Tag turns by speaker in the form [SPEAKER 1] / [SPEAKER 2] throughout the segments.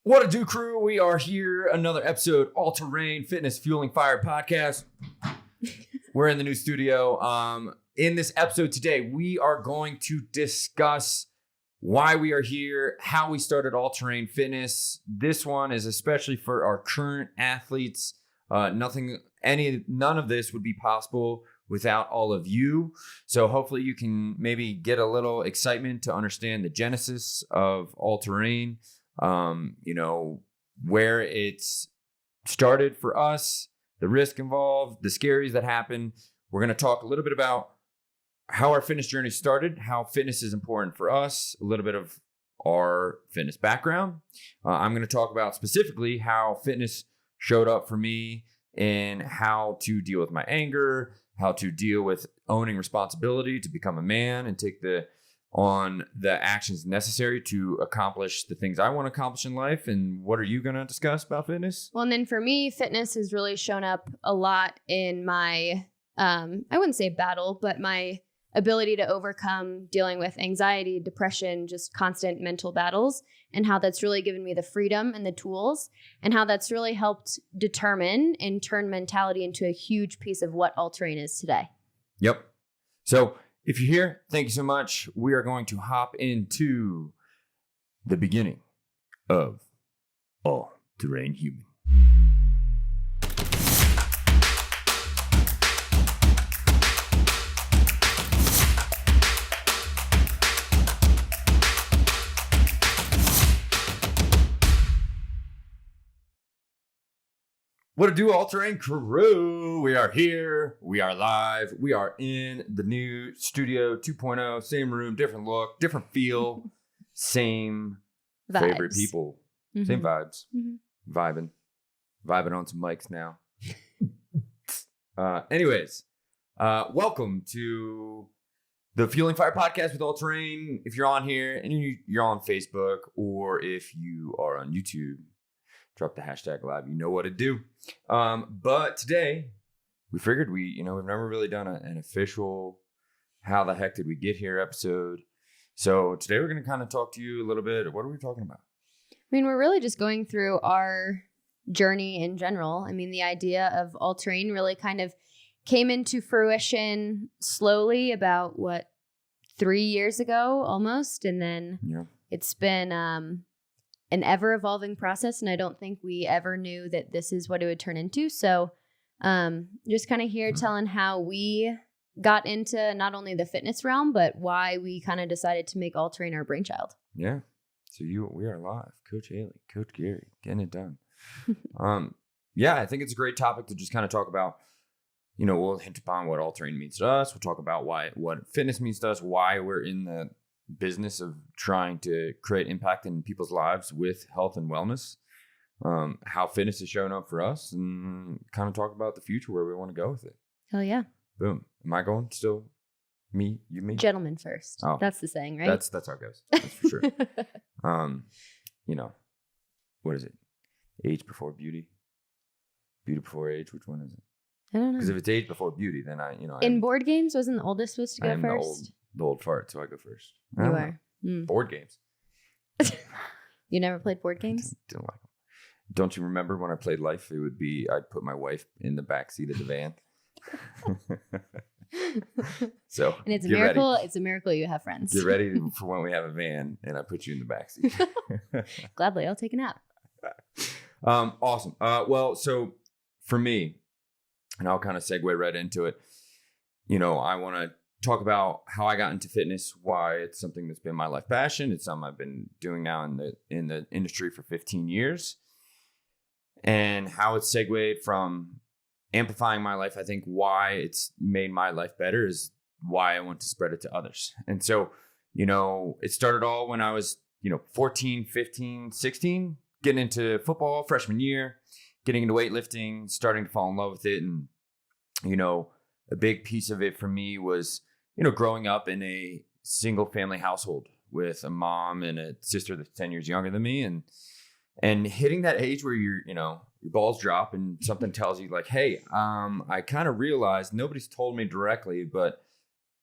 [SPEAKER 1] What a do, crew? We are here, another episode, All Terrain Fitness Fueling Fire podcast. We're in the new studio. In this episode today, we are going to discuss why we are here, how we started All Terrain Fitness. This one is especially for our current athletes. None of this would be possible without all of you. So hopefully you can maybe get a little excitement to understand the genesis of All Terrain. Where it's started for us, the risk involved, the scaries that happen. We're going to talk a little bit about how our fitness journey started, how fitness is important for us, a little bit of our fitness background. I'm going to talk about specifically how fitness showed up for me and how to deal with my anger, how to deal with owning responsibility to become a man and take on the actions necessary to accomplish the things I want to accomplish in life. And what are you going to discuss about fitness?
[SPEAKER 2] Well, and then for me, fitness has really shown up a lot in my, I wouldn't say battle, but my ability to overcome dealing with anxiety, depression, just constant mental battles, and how that's really given me the freedom and the tools, and how that's really helped determine and turn mentality into a huge piece of what All Terrain is today.
[SPEAKER 1] Yep. So if you're here, thank you so much. We are going to hop into the beginning of All Terrain Human. What to do, All Terrain crew? We are here. We are live. We are in the new studio 2.0. Same room, different look, different feel, same
[SPEAKER 2] Vibes.
[SPEAKER 1] Favorite people, same vibes.
[SPEAKER 2] Mm-hmm.
[SPEAKER 1] Vibing on some mics now. Anyways, welcome to the Fueling Fire podcast with All Terrain. If you're on here and you're on Facebook, or if you are on YouTube, drop the hashtag live. You know what to do. But today we figured we've never really done an official how the heck did we get here episode. So today we're going to kind of talk to you a little bit. What are we talking about?
[SPEAKER 2] I mean, we're really just going through our journey in general. I mean, the idea of All Terrain really kind of came into fruition slowly about 3 years ago almost. And then It's been, an ever-evolving process, and I don't think we ever knew that this is what it would turn into. So just kind of here telling how we got into not only the fitness realm, but why we kind of decided to make All Terrain our brainchild.
[SPEAKER 1] Yeah. So we are live. Coach Hailey, Coach Garry, getting it done. I think it's a great topic to just kind of talk about. We'll hint upon what All Terrain means to us. We'll talk about what fitness means to us, why we're in the business of trying to create impact in people's lives with health and wellness, how fitness is showing up for us, and kind of talk about the future, where we want to go with it.
[SPEAKER 2] Hell yeah.
[SPEAKER 1] Boom. Am I going still? Me? You, me?
[SPEAKER 2] Gentlemen first.
[SPEAKER 1] Oh,
[SPEAKER 2] that's the saying, right?
[SPEAKER 1] That's how it goes. That's for sure. What is it? Age before beauty? Beauty before age? Which one is it?
[SPEAKER 2] I don't know.
[SPEAKER 1] Because if it's age before beauty, then
[SPEAKER 2] in board games, wasn't the oldest supposed to go first?
[SPEAKER 1] The old fart, so I go first.
[SPEAKER 2] You are.
[SPEAKER 1] Board games.
[SPEAKER 2] You never played board games?
[SPEAKER 1] Didn't like them. Don't you remember when I played Life? It would be I'd put my wife in the back seat of the van. So
[SPEAKER 2] and it's a miracle.
[SPEAKER 1] Ready.
[SPEAKER 2] It's a miracle you have friends.
[SPEAKER 1] Get ready for when we have a van and I put you in the back seat.
[SPEAKER 2] Gladly, I'll take a nap.
[SPEAKER 1] Awesome. So for me, and I'll kind of segue right into it. I want to talk about how I got into fitness, why it's something that's been my life passion. It's something I've been doing now in the industry for 15 years, and how it's segued from amplifying my life. I think why it's made my life better is why I want to spread it to others. And so, it started all when I was, 14, 15, 16, getting into football freshman year, getting into weightlifting, starting to fall in love with it. And, a big piece of it for me was, growing up in a single family household with a mom and a sister that's 10 years younger than me, and hitting that age where your balls drop and something tells you like, hey, I kind of realized, nobody's told me directly, but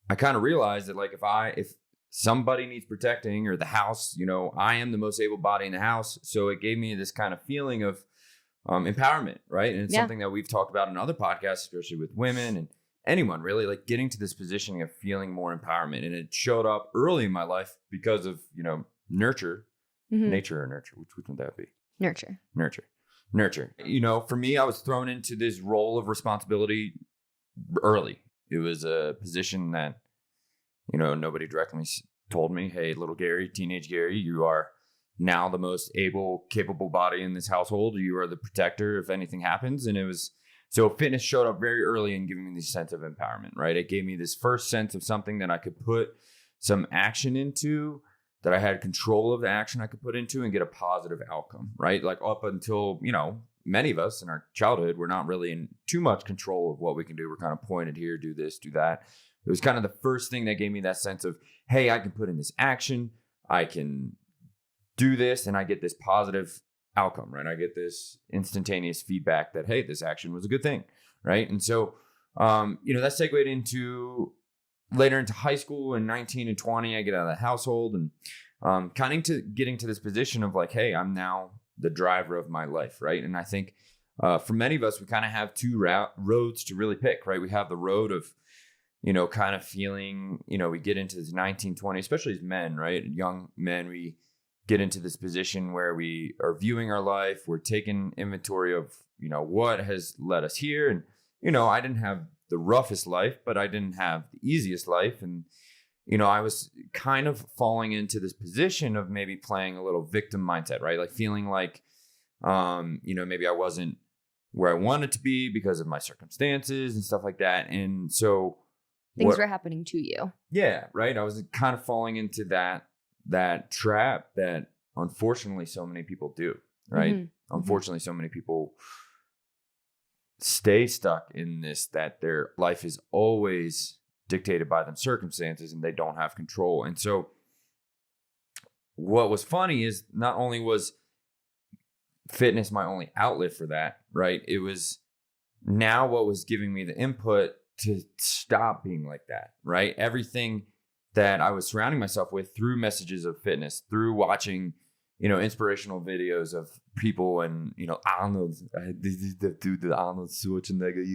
[SPEAKER 1] I kind of realized that like if somebody needs protecting, or the house, I am the most able body in the house. So it gave me this kind of feeling of empowerment, right? And it's something that we've talked about in other podcasts, especially with women and anyone really, like getting to this positioning of feeling more empowerment. And it showed up early in my life because of, nurture, nature or nurture. Which would that be?
[SPEAKER 2] Nurture.
[SPEAKER 1] For me, I was thrown into this role of responsibility early. It was a position that, nobody directly told me, hey, little Garry, teenage Garry, you are now the most able, capable body in this household. You are the protector if anything happens. And so fitness showed up very early in giving me this sense of empowerment, right? It gave me this first sense of something that I could put some action into, that I had control of the action I could put into and get a positive outcome, right? Like up until, many of us in our childhood, we're not really in too much control of what we can do. We're kind of pointed here, do this, do that. It was kind of the first thing that gave me that sense of, hey, I can put in this action, I can do this, and I get this positive outcome, right? I get this instantaneous feedback that, hey, this action was a good thing, right? And so, that segued into later into high school in 19 and 20, I get out of the household and kind of getting to this position of like, hey, I'm now the driver of my life, right? And I think for many of us, we kind of have two roads to really pick, right? We have the road of, kind of feeling, we get into this 19, 20, especially as men, right? Young men, we get into this position where we are viewing our life. We're taking inventory of, what has led us here. And, I didn't have the roughest life, but I didn't have the easiest life. And, I was kind of falling into this position of maybe playing a little victim mindset, right? Like feeling like, maybe I wasn't where I wanted to be because of my circumstances and stuff like that. And so
[SPEAKER 2] things were happening to you.
[SPEAKER 1] Yeah. Right. I was kind of falling into that trap that unfortunately so many people do, right? Mm-hmm. Unfortunately, so many people stay stuck in this, that their life is always dictated by them circumstances and they don't have control. And so what was funny is not only was fitness my only outlet for that, right? It was now what was giving me the input to stop being like that, right? Everything that I was surrounding myself with through messages of fitness, through watching, inspirational videos of people and, Arnold, the Arnold Schwarzenegger,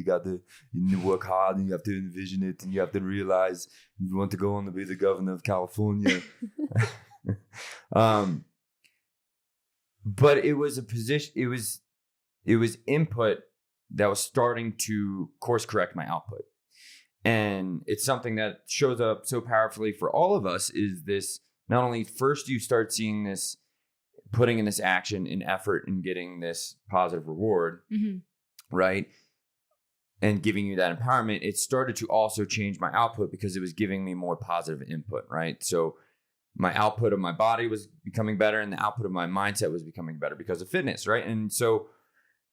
[SPEAKER 1] you work hard and you have to envision it and you have to realize you want to go on to be the governor of California. But it was a position, it was input that was starting to course correct my output. And it's something that shows up so powerfully for all of us is this, not only first you start seeing this, putting in this action and effort and getting this positive reward, right? And giving you that empowerment, it started to also change my output because it was giving me more positive input, right? So my output of my body was becoming better and the output of my mindset was becoming better because of fitness, right? And so,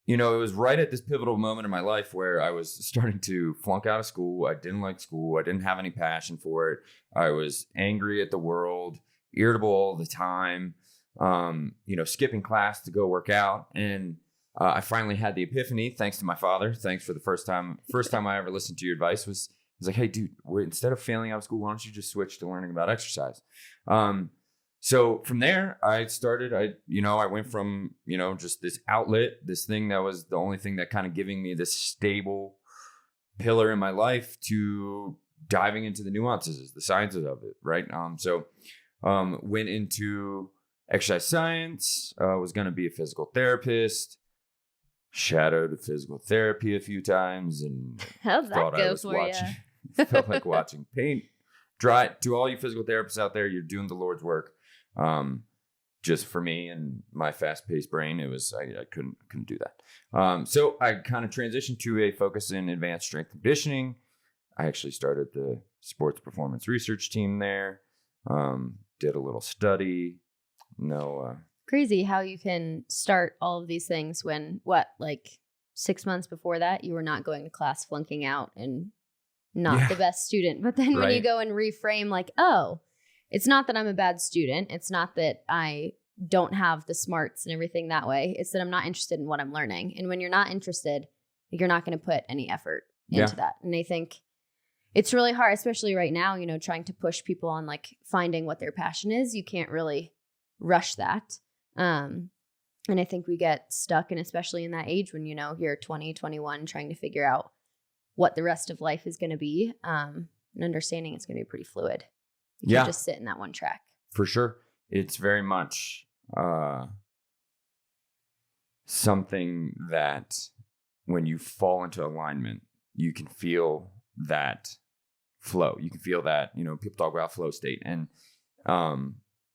[SPEAKER 1] it was right at this pivotal moment in my life where I was starting to flunk out of school. I didn't like school. I didn't have any passion for it. I was angry at the world, irritable all the time, skipping class to go work out. And I finally had the epiphany, thanks to my father. Thanks for the first time I ever listened to your advice was like, hey, dude, instead of failing out of school, why don't you just switch to learning about exercise? So from there, I went from, just this outlet, this thing that was the only thing that kind of giving me this stable pillar in my life to diving into the nuances, the sciences of it, right? Went into exercise science, was going to be a physical therapist, shadowed physical therapy a few times and
[SPEAKER 2] how'd that go for you?
[SPEAKER 1] Felt like watching paint dry. To all you physical therapists out there, you're doing the Lord's work. Just for me and my fast-paced brain, it was I couldn't do that. So I kind of transitioned to a focus in advanced strength conditioning. I actually started the sports performance research team there. Did a little study.
[SPEAKER 2] Crazy how you can start all of these things when 6 months before that you were not going to class, flunking out and not the best student. But then when you go and reframe like, oh, it's not that I'm a bad student. It's not that I don't have the smarts and everything that way. It's that I'm not interested in what I'm learning. And when you're not interested, you're not going to put any effort into that. And I think it's really hard, especially right now, trying to push people on like finding what their passion is. You can't really rush that. And I think we get stuck, and especially in that age when, you're 20, 21, trying to figure out what the rest of life is going to be, and understanding it's going to be pretty fluid. You can't just sit in that one track.
[SPEAKER 1] For sure. It's very much something that when you fall into alignment, you can feel that flow. You can feel that, people talk about flow state. And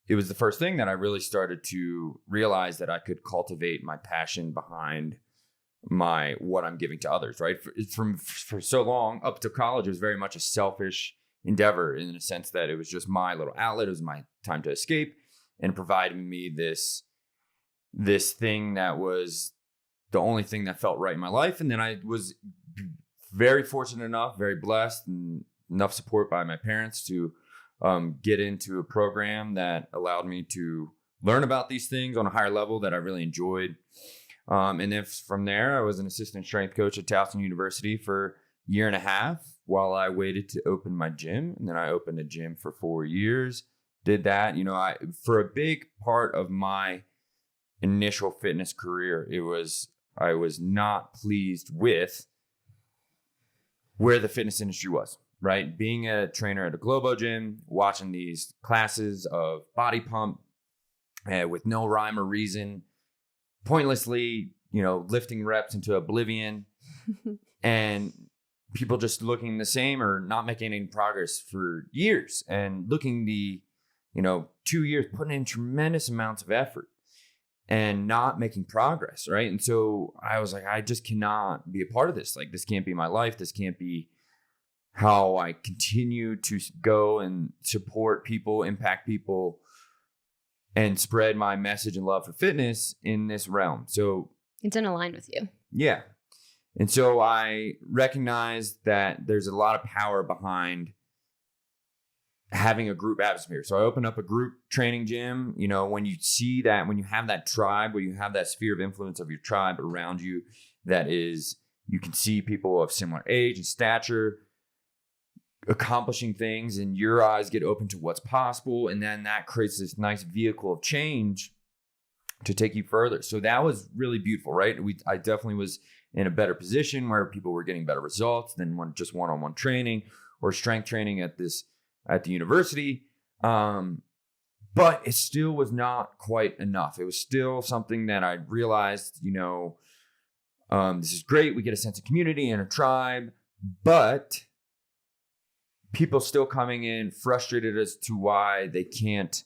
[SPEAKER 1] it was the first thing that I really started to realize that I could cultivate my passion behind what I'm giving to others, right? For so long, up to college, it was very much a selfish endeavor in the sense that it was just my little outlet. It was my time to escape, and provided me this thing that was the only thing that felt right in my life. And then I was very fortunate enough, very blessed, and enough support by my parents to get into a program that allowed me to learn about these things on a higher level that I really enjoyed. And then from there, I was an assistant strength coach at Towson University for a year and a half while I waited to open my gym. And then I opened a gym for 4 years, did that. For a big part of my initial fitness career, I was not pleased with where the fitness industry was, right? Being a trainer at a Globo gym, watching these classes of body pump with no rhyme or reason, pointlessly, lifting reps into oblivion, and people just looking the same or not making any progress for years, and looking 2 years, putting in tremendous amounts of effort and not making progress, right? And so I was like, I just cannot be a part of this. Like, this can't be my life. This can't be how I continue to go and support people, impact people, and spread my message and love for fitness in this realm. So
[SPEAKER 2] it's in line with you.
[SPEAKER 1] Yeah. And so I recognized that there's a lot of power behind having a group atmosphere. So I opened up a group training gym. When you see that, when you have that tribe, where you have that sphere of influence of your tribe around you, that is, you can see people of similar age and stature accomplishing things, and your eyes get open to what's possible. And then that creates this nice vehicle of change to take you further. So that was really beautiful, right? I definitely was in a better position where people were getting better results than just one-on-one training or strength training at the university. But it still was not quite enough. It was still something that I realized, this is great. We get a sense of community and a tribe, but people still coming in frustrated as to why they can't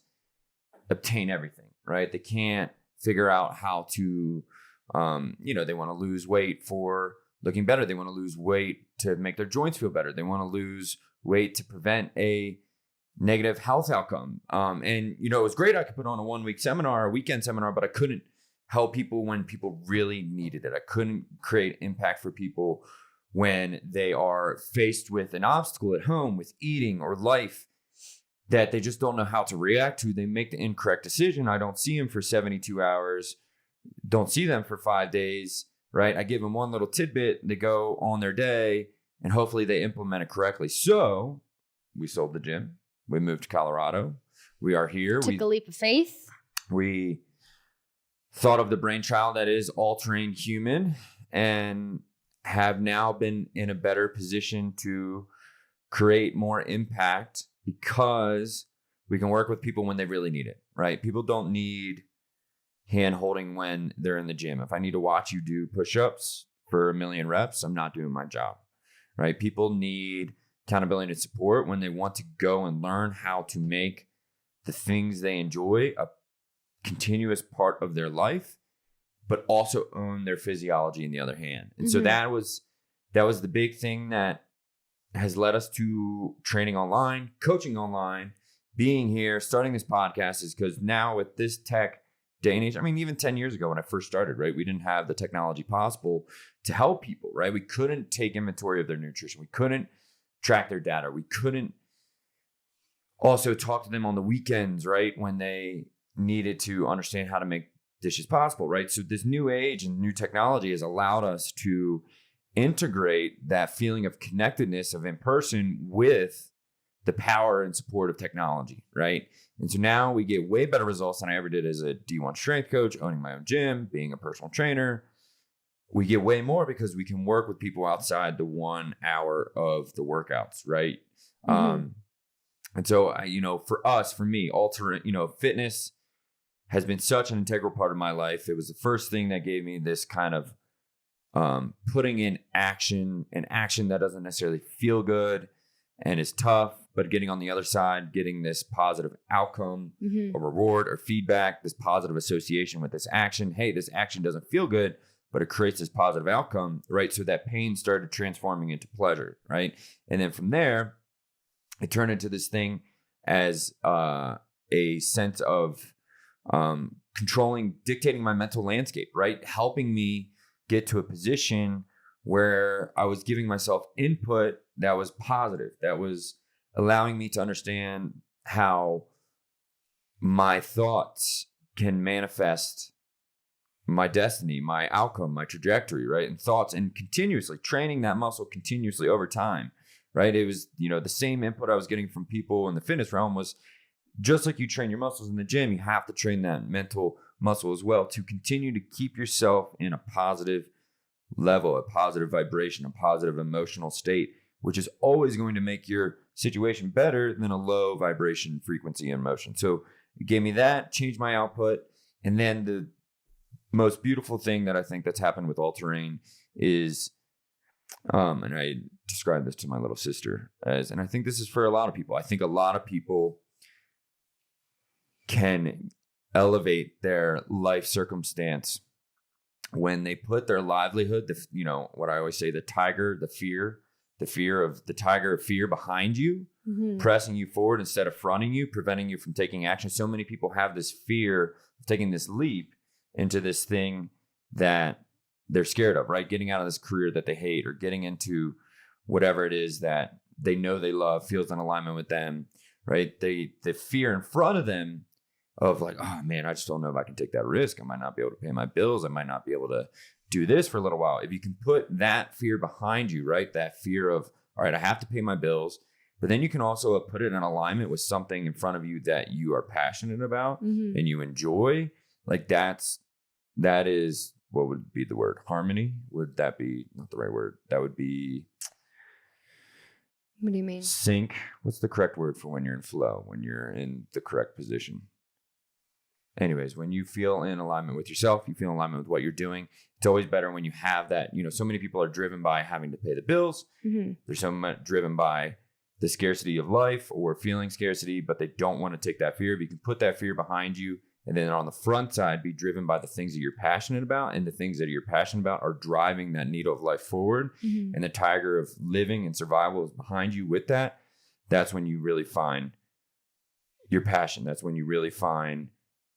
[SPEAKER 1] obtain everything, right? They can't figure out how to, they want to lose weight for looking better. They want to lose weight to make their joints feel better. They want to lose weight to prevent a negative health outcome. And it was great. I could put on a 1 week seminar, a weekend seminar, but I couldn't help people when people really needed it. I couldn't create impact for people when they are faced with an obstacle at home, with eating or life that they just don't know how to react to. They make the incorrect decision. I don't see them for 72 hours, don't see them for 5 days, right? I give them one little tidbit, they go on their day, and hopefully they implement it correctly. So we sold the gym. We moved to Colorado. We are here.
[SPEAKER 2] Took a leap of faith.
[SPEAKER 1] We thought of the brainchild that is All Terrain Human, and have now been in a better position to create more impact because we can work with people when they really need it, right? People don't need hand holding when they're in the gym. If I need to watch you do push-ups for 1 million reps, I'm not doing my job, right? People need accountability and support when they want to go and learn how to make the things they enjoy a continuous part of their life, but also own their physiology in the other hand. And so that was the big thing that has led us to training online, coaching online, being here, starting this podcast, is because now with this tech day and age, I mean, even 10 years ago when I first started, right, we didn't have the technology possible to help people, right? We couldn't take inventory of their nutrition. We couldn't track their data. We couldn't also talk to them on the weekends, right, when they needed to understand how to make dishes possible, right? So this new age and new technology has allowed us to integrate that feeling of connectedness of in person with the power and support of technology, right? And so now we get way better results than I ever did as a D1 strength coach, owning my own gym, being a personal trainer. We get way more because we can work with people outside the 1 hour of the workouts, right? Mm-hmm. And so, for me, fitness has been such an integral part of my life. It was the first thing that gave me this kind of putting in action, an action that doesn't necessarily feel good and is tough, but getting on the other side, getting this positive outcome or reward or feedback, this positive association with this action. Hey, this action doesn't feel good, but it creates this positive outcome, right? So that pain started transforming into pleasure, right? And then from there, it turned into this thing as a sense of dictating my mental landscape, right? Helping me get to a position where I was giving myself input that was positive, that was allowing me to understand how my thoughts can manifest my destiny, my outcome, my trajectory, right? And thoughts, and continuously training that muscle continuously over time, right? It was, the same input I was getting from people in the fitness realm was just like you train your muscles in the gym, you have to train that mental muscle as well to continue to keep yourself in a positive level, a positive vibration, a positive emotional state, which is always going to make your situation better than a low vibration frequency and motion. So it gave me that, changed my output. And then the most beautiful thing that I think that's happened with all-terrain is, and I described this to my little sister as, and I think this is for a lot of people. I think a lot of people can elevate their life circumstance when they put their livelihood, what I always say, the tiger of fear behind you, pressing you forward instead of fronting you, preventing you from taking action. So many people have this fear of taking this leap into this thing that they're scared of, right? Getting out of this career that they hate, or getting into whatever it is that they know they love, feels in alignment with them, right? The fear in front of them of like, oh man, I just don't know if I can take that risk. I might not be able to pay my bills. I might not be able to do this for a little while. If you can put that fear behind you, right? That fear of, all right, I have to pay my bills. But then you can also put it in alignment with something in front of you that you are passionate about and you enjoy. Like that is, what would be the word? Harmony? Would that be not the right word? That would be.
[SPEAKER 2] What do you mean?
[SPEAKER 1] Sync. What's the correct word for when you're in flow, when you're in the correct position? Anyways, when you feel in alignment with yourself, you feel in alignment with what you're doing. It's always better when you have that. So many people are driven by having to pay the bills. They're so much driven by the scarcity of life or feeling scarcity, but they don't want to take that fear. If you can put that fear behind you, and then on the front side, be driven by the things that you're passionate about, and the things that you're passionate about are driving that needle of life forward. And the tiger of living and survival is behind you with that. That's when you really find your passion. That's when you really find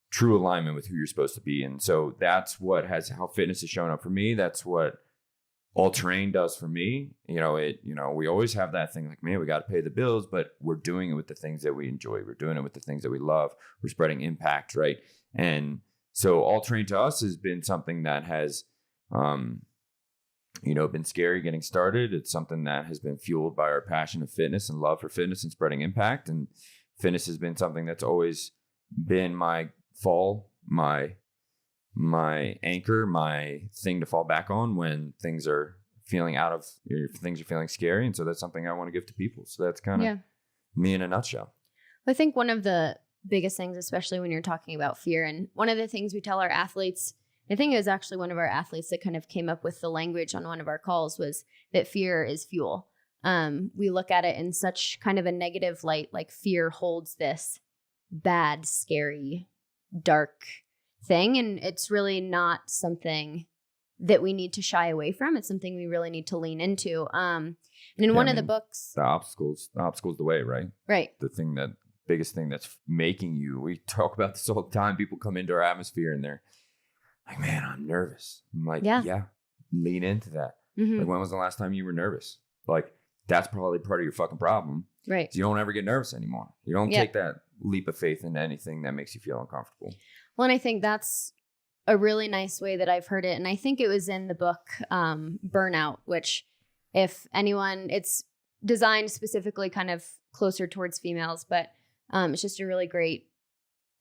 [SPEAKER 1] true alignment with who you're supposed to be. And so that's how fitness has shown up for me. That's what all-terrain does for me. We always have that thing like, man, we got to pay the bills, but we're doing it with the things that we enjoy. We're doing it with the things that we love. We're spreading impact, right? And so all-terrain to us has been something that has, been scary getting started. It's something that has been fueled by our passion of fitness and love for fitness and spreading impact. And fitness has been something that's always been my my anchor, my thing to fall back on when things are feeling scary. And so that's something I want to give to people. So that's kind of me in a nutshell.
[SPEAKER 2] I think one of the biggest things, especially when you're talking about fear, and one of the things we tell our athletes, I think it was actually one of our athletes that kind of came up with the language on one of our calls, was that fear is fuel. We look at it in such kind of a negative light, like fear holds this bad, scary, dark thing, and it's really not something that we need to shy away from. It's something we really need to lean into. And in one of the books, the obstacle's
[SPEAKER 1] the way, right?
[SPEAKER 2] Right.
[SPEAKER 1] Biggest thing that's making you. We talk about this all the time. People come into our atmosphere and they're like, "Man, I'm nervous." I'm like, "Yeah, lean into that." Like, when was the last time you were nervous? Like, that's probably part of your fucking problem.
[SPEAKER 2] Right.
[SPEAKER 1] So you don't ever get nervous anymore. You don't take that leap of faith into anything that makes you feel uncomfortable.
[SPEAKER 2] Well, and I think that's a really nice way that I've heard it. And I think it was in the book, Burnout, which if anyone, it's designed specifically kind of closer towards females, but it's just a really great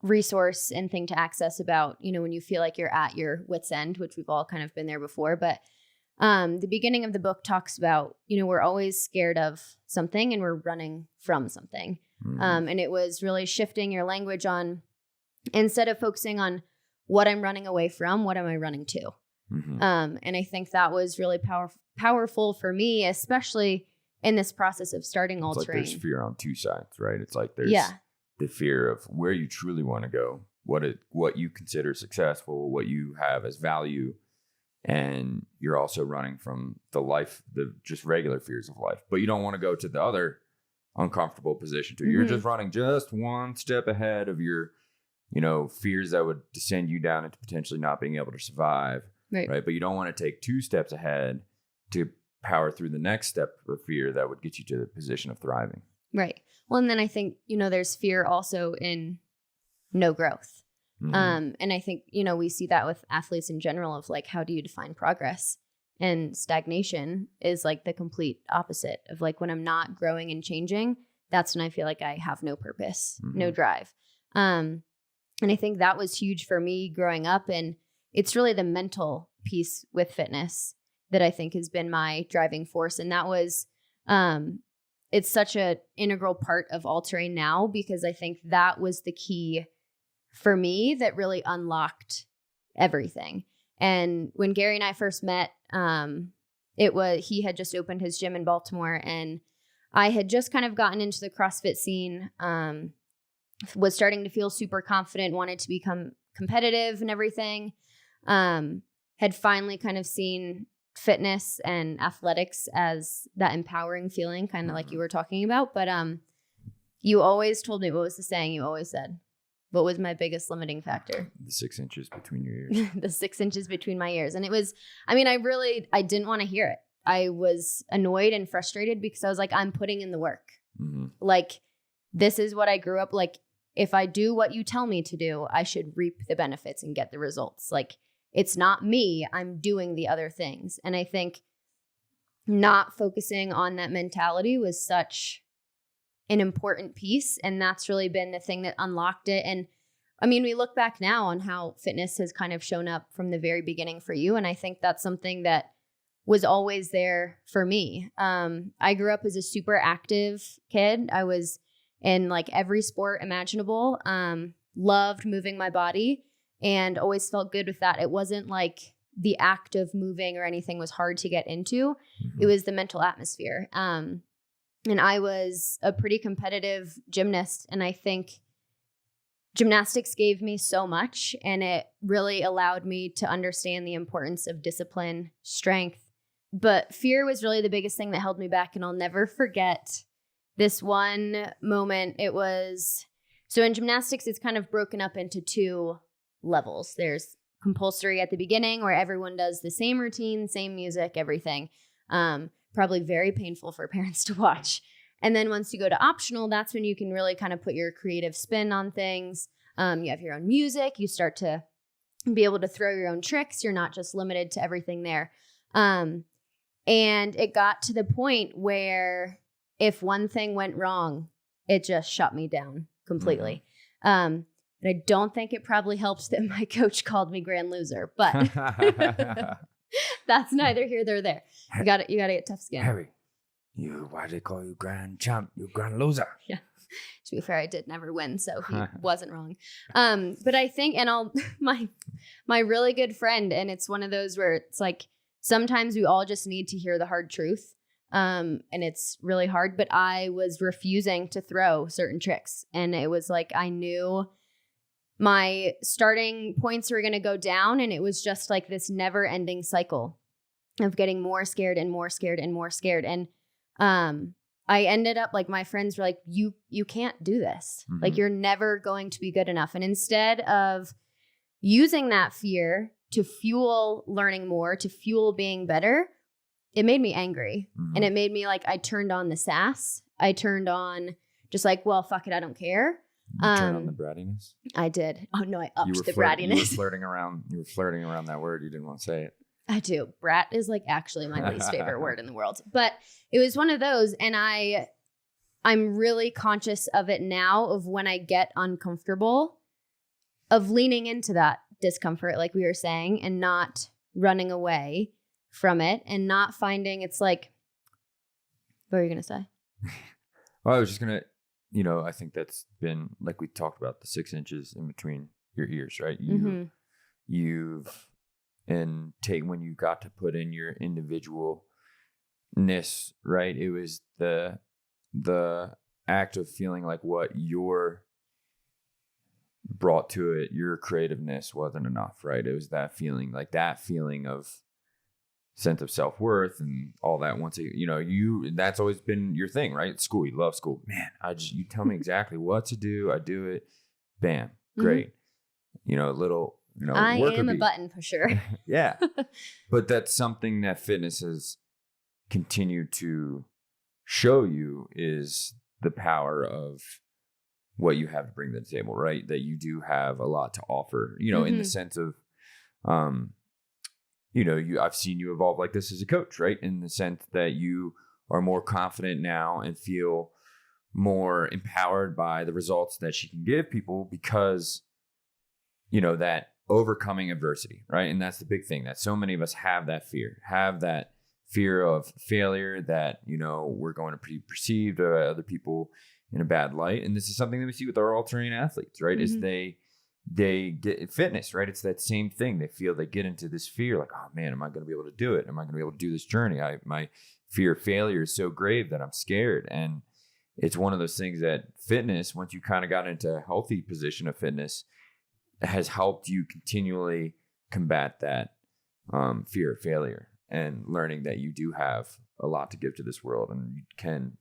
[SPEAKER 2] resource and thing to access about, when you feel like you're at your wit's end, which we've all kind of been there before. But the beginning of the book talks about, we're always scared of something and we're running from something. And it was really shifting your language on, instead of focusing on what I'm running away from, what am I running to? And I think that was really powerful for me, especially in this process of starting All Terrain.
[SPEAKER 1] Like there's fear on two sides, right? It's like there's the fear of where you truly want to go, what you consider successful, what you have as value. And you're also running from the just regular fears of life. But you don't want to go to the other uncomfortable position too. You're just running just one step ahead of your, fears that would send you down into potentially not being able to survive. Right. But you don't want to take two steps ahead to power through the next step of fear that would get you to the position of thriving. Right.
[SPEAKER 2] Well, and then I think, there's fear also in no growth. And I think, we see that with athletes in general of like, how do you define progress? And stagnation is like the complete opposite of like, when I'm not growing and changing, that's when I feel like I have no purpose, no drive. And I think that was huge for me growing up. And it's really the mental piece with fitness that I think has been my driving force. And that was, it's such an integral part of All Terrain now, because I think that was the key for me that really unlocked everything. And when Garry and I first met, he had just opened his gym in Baltimore, and I had just kind of gotten into the CrossFit scene, was starting to feel super confident, wanted to become competitive and everything. Had finally kind of seen fitness and athletics as that empowering feeling, kind of like you were talking about. But you always told me, what was the saying you always said? What was my biggest limiting factor?
[SPEAKER 1] The 6 inches between your ears.
[SPEAKER 2] The 6 inches between my ears. And it was, I didn't want to hear it. I was annoyed and frustrated because I was like, I'm putting in the work. Like, this is what I grew up. Like, if I do what you tell me to do, I should reap the benefits and get the results. Like, it's not me, I'm doing the other things. And I think not focusing on that mentality was such an important piece. And that's really been the thing that unlocked it. And we look back now on how fitness has kind of shown up from the very beginning for you. And I think that's something that was always there for me. I grew up as a super active kid. I was in like every sport imaginable, loved moving my body and always felt good with that. It wasn't like the act of moving or anything was hard to get into. It was the mental atmosphere. And I was a pretty competitive gymnast. And I think gymnastics gave me so much, and it really allowed me to understand the importance of discipline, strength. But fear was really the biggest thing that held me back. And I'll never forget this one moment. It was, so in gymnastics, it's kind of broken up into two levels. There's compulsory at the beginning, where everyone does the same routine, same music, everything. Probably very painful for parents to watch. And then once you go to optional, that's when you can really kind of put your creative spin on things. You have your own music. You start to be able to throw your own tricks. You're not just limited to everything there. And it got to the point where if one thing went wrong, it just shut me down completely. And I don't think it probably helps that my coach called me grand loser, but that's neither here nor there. You got to get tough skin.
[SPEAKER 1] Harry, why do they call you grand champ? You grand loser.
[SPEAKER 2] Yeah. To be fair, I did never win, so he wasn't wrong. But I think, and my really good friend, and it's one of those where it's like, sometimes we all just need to hear the hard truth. And it's really hard, but I was refusing to throw certain tricks. And it was like, I knew my starting points were going to go down. And it was just like this never ending cycle of getting more scared and more scared and more scared. And, I ended up like, my friends were like, you can't do this. Like, you're never going to be good enough. And instead of using that fear to fuel learning more, to fuel being better, it made me angry. And it made me like, I turned on the sass. I turned on just like, well, fuck it, I don't care.
[SPEAKER 1] You turn on the brattiness?
[SPEAKER 2] I did. Oh no, I upped the
[SPEAKER 1] brattiness. You
[SPEAKER 2] brattiness.
[SPEAKER 1] were flirting around that word. You didn't want to say it.
[SPEAKER 2] I do. Brat is like actually my least favorite word in the world. But it was one of those, and I'm really conscious of it now, of when I get uncomfortable, of leaning into that discomfort, like we were saying, and not running away from it, and not finding it's like, what were you going to say?
[SPEAKER 1] Well, I was just going to, I think that's been, like we talked about, the 6 inches in between your ears, right? When you got to put in your individualness, right? It was the act of feeling like what you're brought to it, your creativeness wasn't enough, right? It was that feeling of sense of self-worth and all that. Once that's always been your thing, right? School, you love school, man. You tell me exactly what to do, I do it, bam, great.
[SPEAKER 2] I am a button pusher.
[SPEAKER 1] Yeah. But that's something that fitness has continued to show you, is the power of what you have to bring to the table, right? That you do have a lot to offer, in the sense of, I've seen you evolve like this as a coach, right? In the sense that you are more confident now and feel more empowered by the results that she can give people, because, that overcoming adversity, right? And that's the big thing, that so many of us have that fear of failure, that, we're going to be perceived by other people in a bad light. And this is something that we see with our all-terrain athletes, right? Is they get fitness, right? It's that same thing. They get into this fear, like, oh man, am I going to be able to do it? Am I going to be able to do this journey? My fear of failure is so grave that I'm scared. And it's one of those things that fitness, once you kind of got into a healthy position of fitness, has helped you continually combat that fear of failure, and learning that you do have a lot to give to this world, and you can,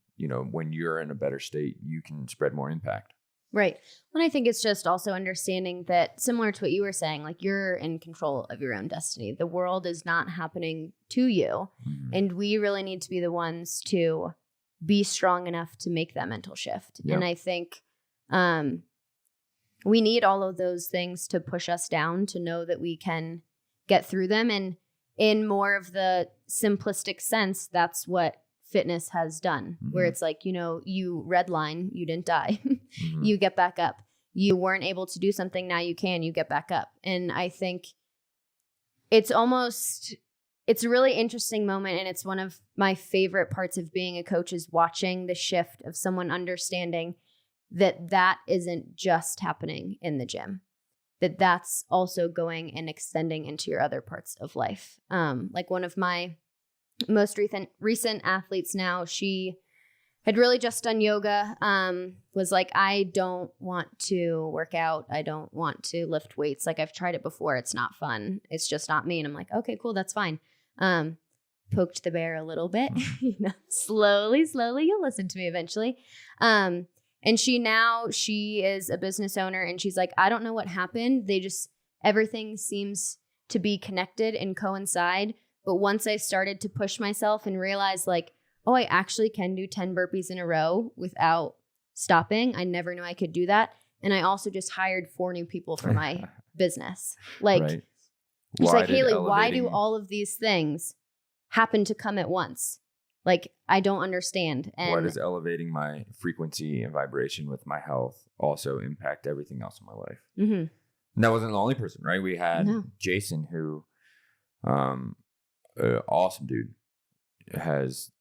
[SPEAKER 1] when you're in a better state, you can spread more impact.
[SPEAKER 2] Right. And I think it's just also understanding that, similar to what you were saying, like, you're in control of your own destiny. The world is not happening to you. Mm-hmm. And we really need to be the ones to be strong enough to make that mental shift. Yeah. And I think we need all of those things to push us down, to know that we can get through them. And in more of the simplistic sense, that's what fitness has done, where it's like, you redline, you didn't die. You get back up. You weren't able to do something, now you can, you get back up. And I think it's a really interesting moment. And it's one of my favorite parts of being a coach, is watching the shift of someone understanding that isn't just happening in the gym, that's also going and extending into your other parts of life. Like, one of my most recent athletes now, she had really just done yoga, was like, I don't want to work out. I don't want to lift weights. Like, I've tried it before. It's not fun. It's just not me. And I'm like, okay, cool. That's fine. Poked the bear a little bit, slowly, you'll listen to me eventually. And she is a business owner, and she's like, I don't know what happened. Everything seems to be connected and coincide. But once I started to push myself and realize, like, oh, I actually can do 10 burpees in a row without stopping. I never knew I could do that. And I also just hired 4 new people for my business. Like, right. She's like, Hailey, why do all of these things happen to come at once? Like, I don't understand. And
[SPEAKER 1] why does elevating my frequency and vibration with my health also impact everything else in my life? Mm-hmm. And that wasn't the only person, right? We had Jason, who, awesome dude, has,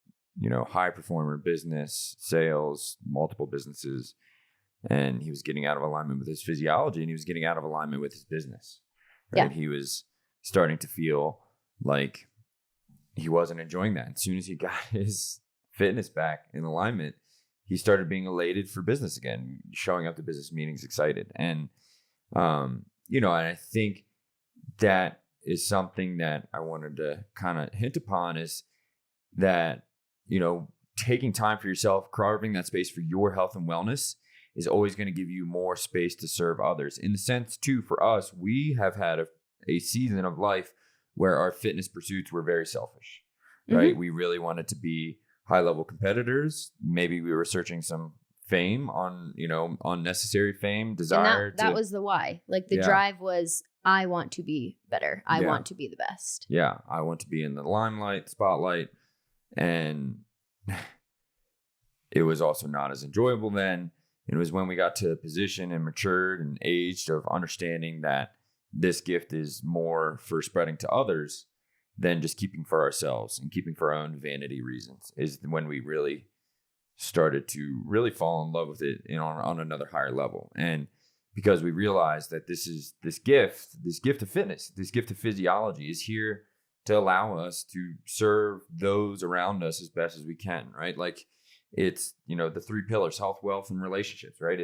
[SPEAKER 1] high performer, business, sales, multiple businesses. And he was getting out of alignment with his physiology, and he was getting out of alignment with his business. Right? Yeah. He was starting to feel like he wasn't enjoying that. As soon as he got his fitness back in alignment, he started being elated for business again, showing up to business meetings excited. And, and I think that is something that I wanted to kind of hint upon, is that, taking time for yourself, carving that space for your health and wellness is always going to give you more space to serve others. In the sense, too, for us, we have had a season of life where our fitness pursuits were very selfish, right? Mm-hmm. We really wanted to be high-level competitors. Maybe we were searching some fame, on, unnecessary fame, desire.
[SPEAKER 2] And that was the why. Like the drive was, I want to be better. I want to be the best.
[SPEAKER 1] Yeah. I want to be in the limelight, spotlight. And it was also not as enjoyable then. It was when we got to a position and matured and aged of understanding that this gift is more for spreading to others than just keeping for ourselves and keeping for our own vanity reasons, is when we really started to really fall in love with it on another higher level. And because we realized that this gift of fitness, this gift of physiology is here to allow us to serve those around us as best as we can, right? Like it's, the 3 pillars: health, wealth, and relationships, right?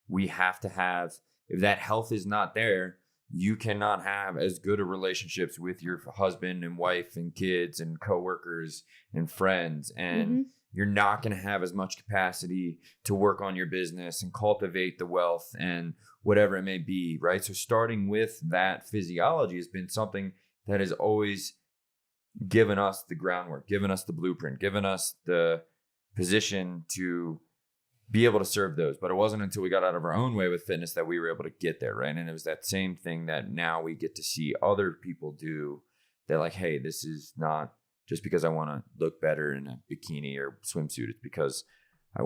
[SPEAKER 1] We have to have, if that health is not there, you cannot have as good of relationships with your husband and wife and kids and coworkers and friends. And you're not going to have as much capacity to work on your business and cultivate the wealth and whatever it may be, right? So starting with that physiology has been something that has always given us the groundwork, given us the blueprint, given us the position to be able to serve those. But it wasn't until we got out of our own way with fitness that we were able to get there, right? And it was that same thing that now we get to see other people do. They're like, hey, this is not just because I want to look better in a bikini or swimsuit. It's because I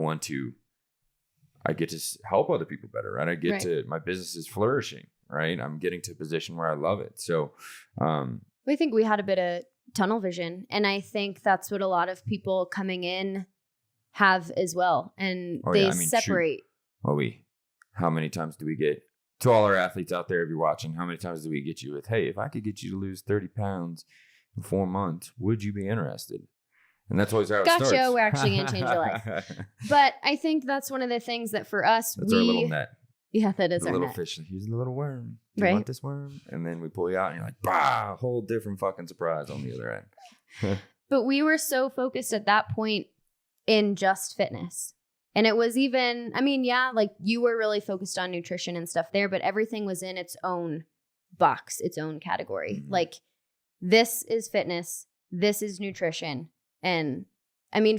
[SPEAKER 1] get to help other people better, right? I get to, my business is flourishing, right? I'm getting to a position where I love it. So
[SPEAKER 2] I think we had a bit of tunnel vision. And I think that's what a lot of people coming in have as well. And separate.
[SPEAKER 1] How many times do we get, to all our athletes out there, if you're watching, how many times do we get you with, hey, if I could get you to lose 30 pounds in 4 months, would you be interested? And that's always how it starts.
[SPEAKER 2] Gotcha. We're actually going to change your life. But I think that's one of the things that for us,
[SPEAKER 1] that's our little net.
[SPEAKER 2] Yeah, that is
[SPEAKER 1] the
[SPEAKER 2] our
[SPEAKER 1] little
[SPEAKER 2] net.
[SPEAKER 1] Fish. Here's a little worm. Do you want this worm? And then we pull you out and you're like, bah, whole different fucking surprise on the other end.
[SPEAKER 2] But we were so focused at that point in just fitness. And it was even, like you were really focused on nutrition and stuff there, but everything was in its own box, its own category. Like this is fitness, this is nutrition. And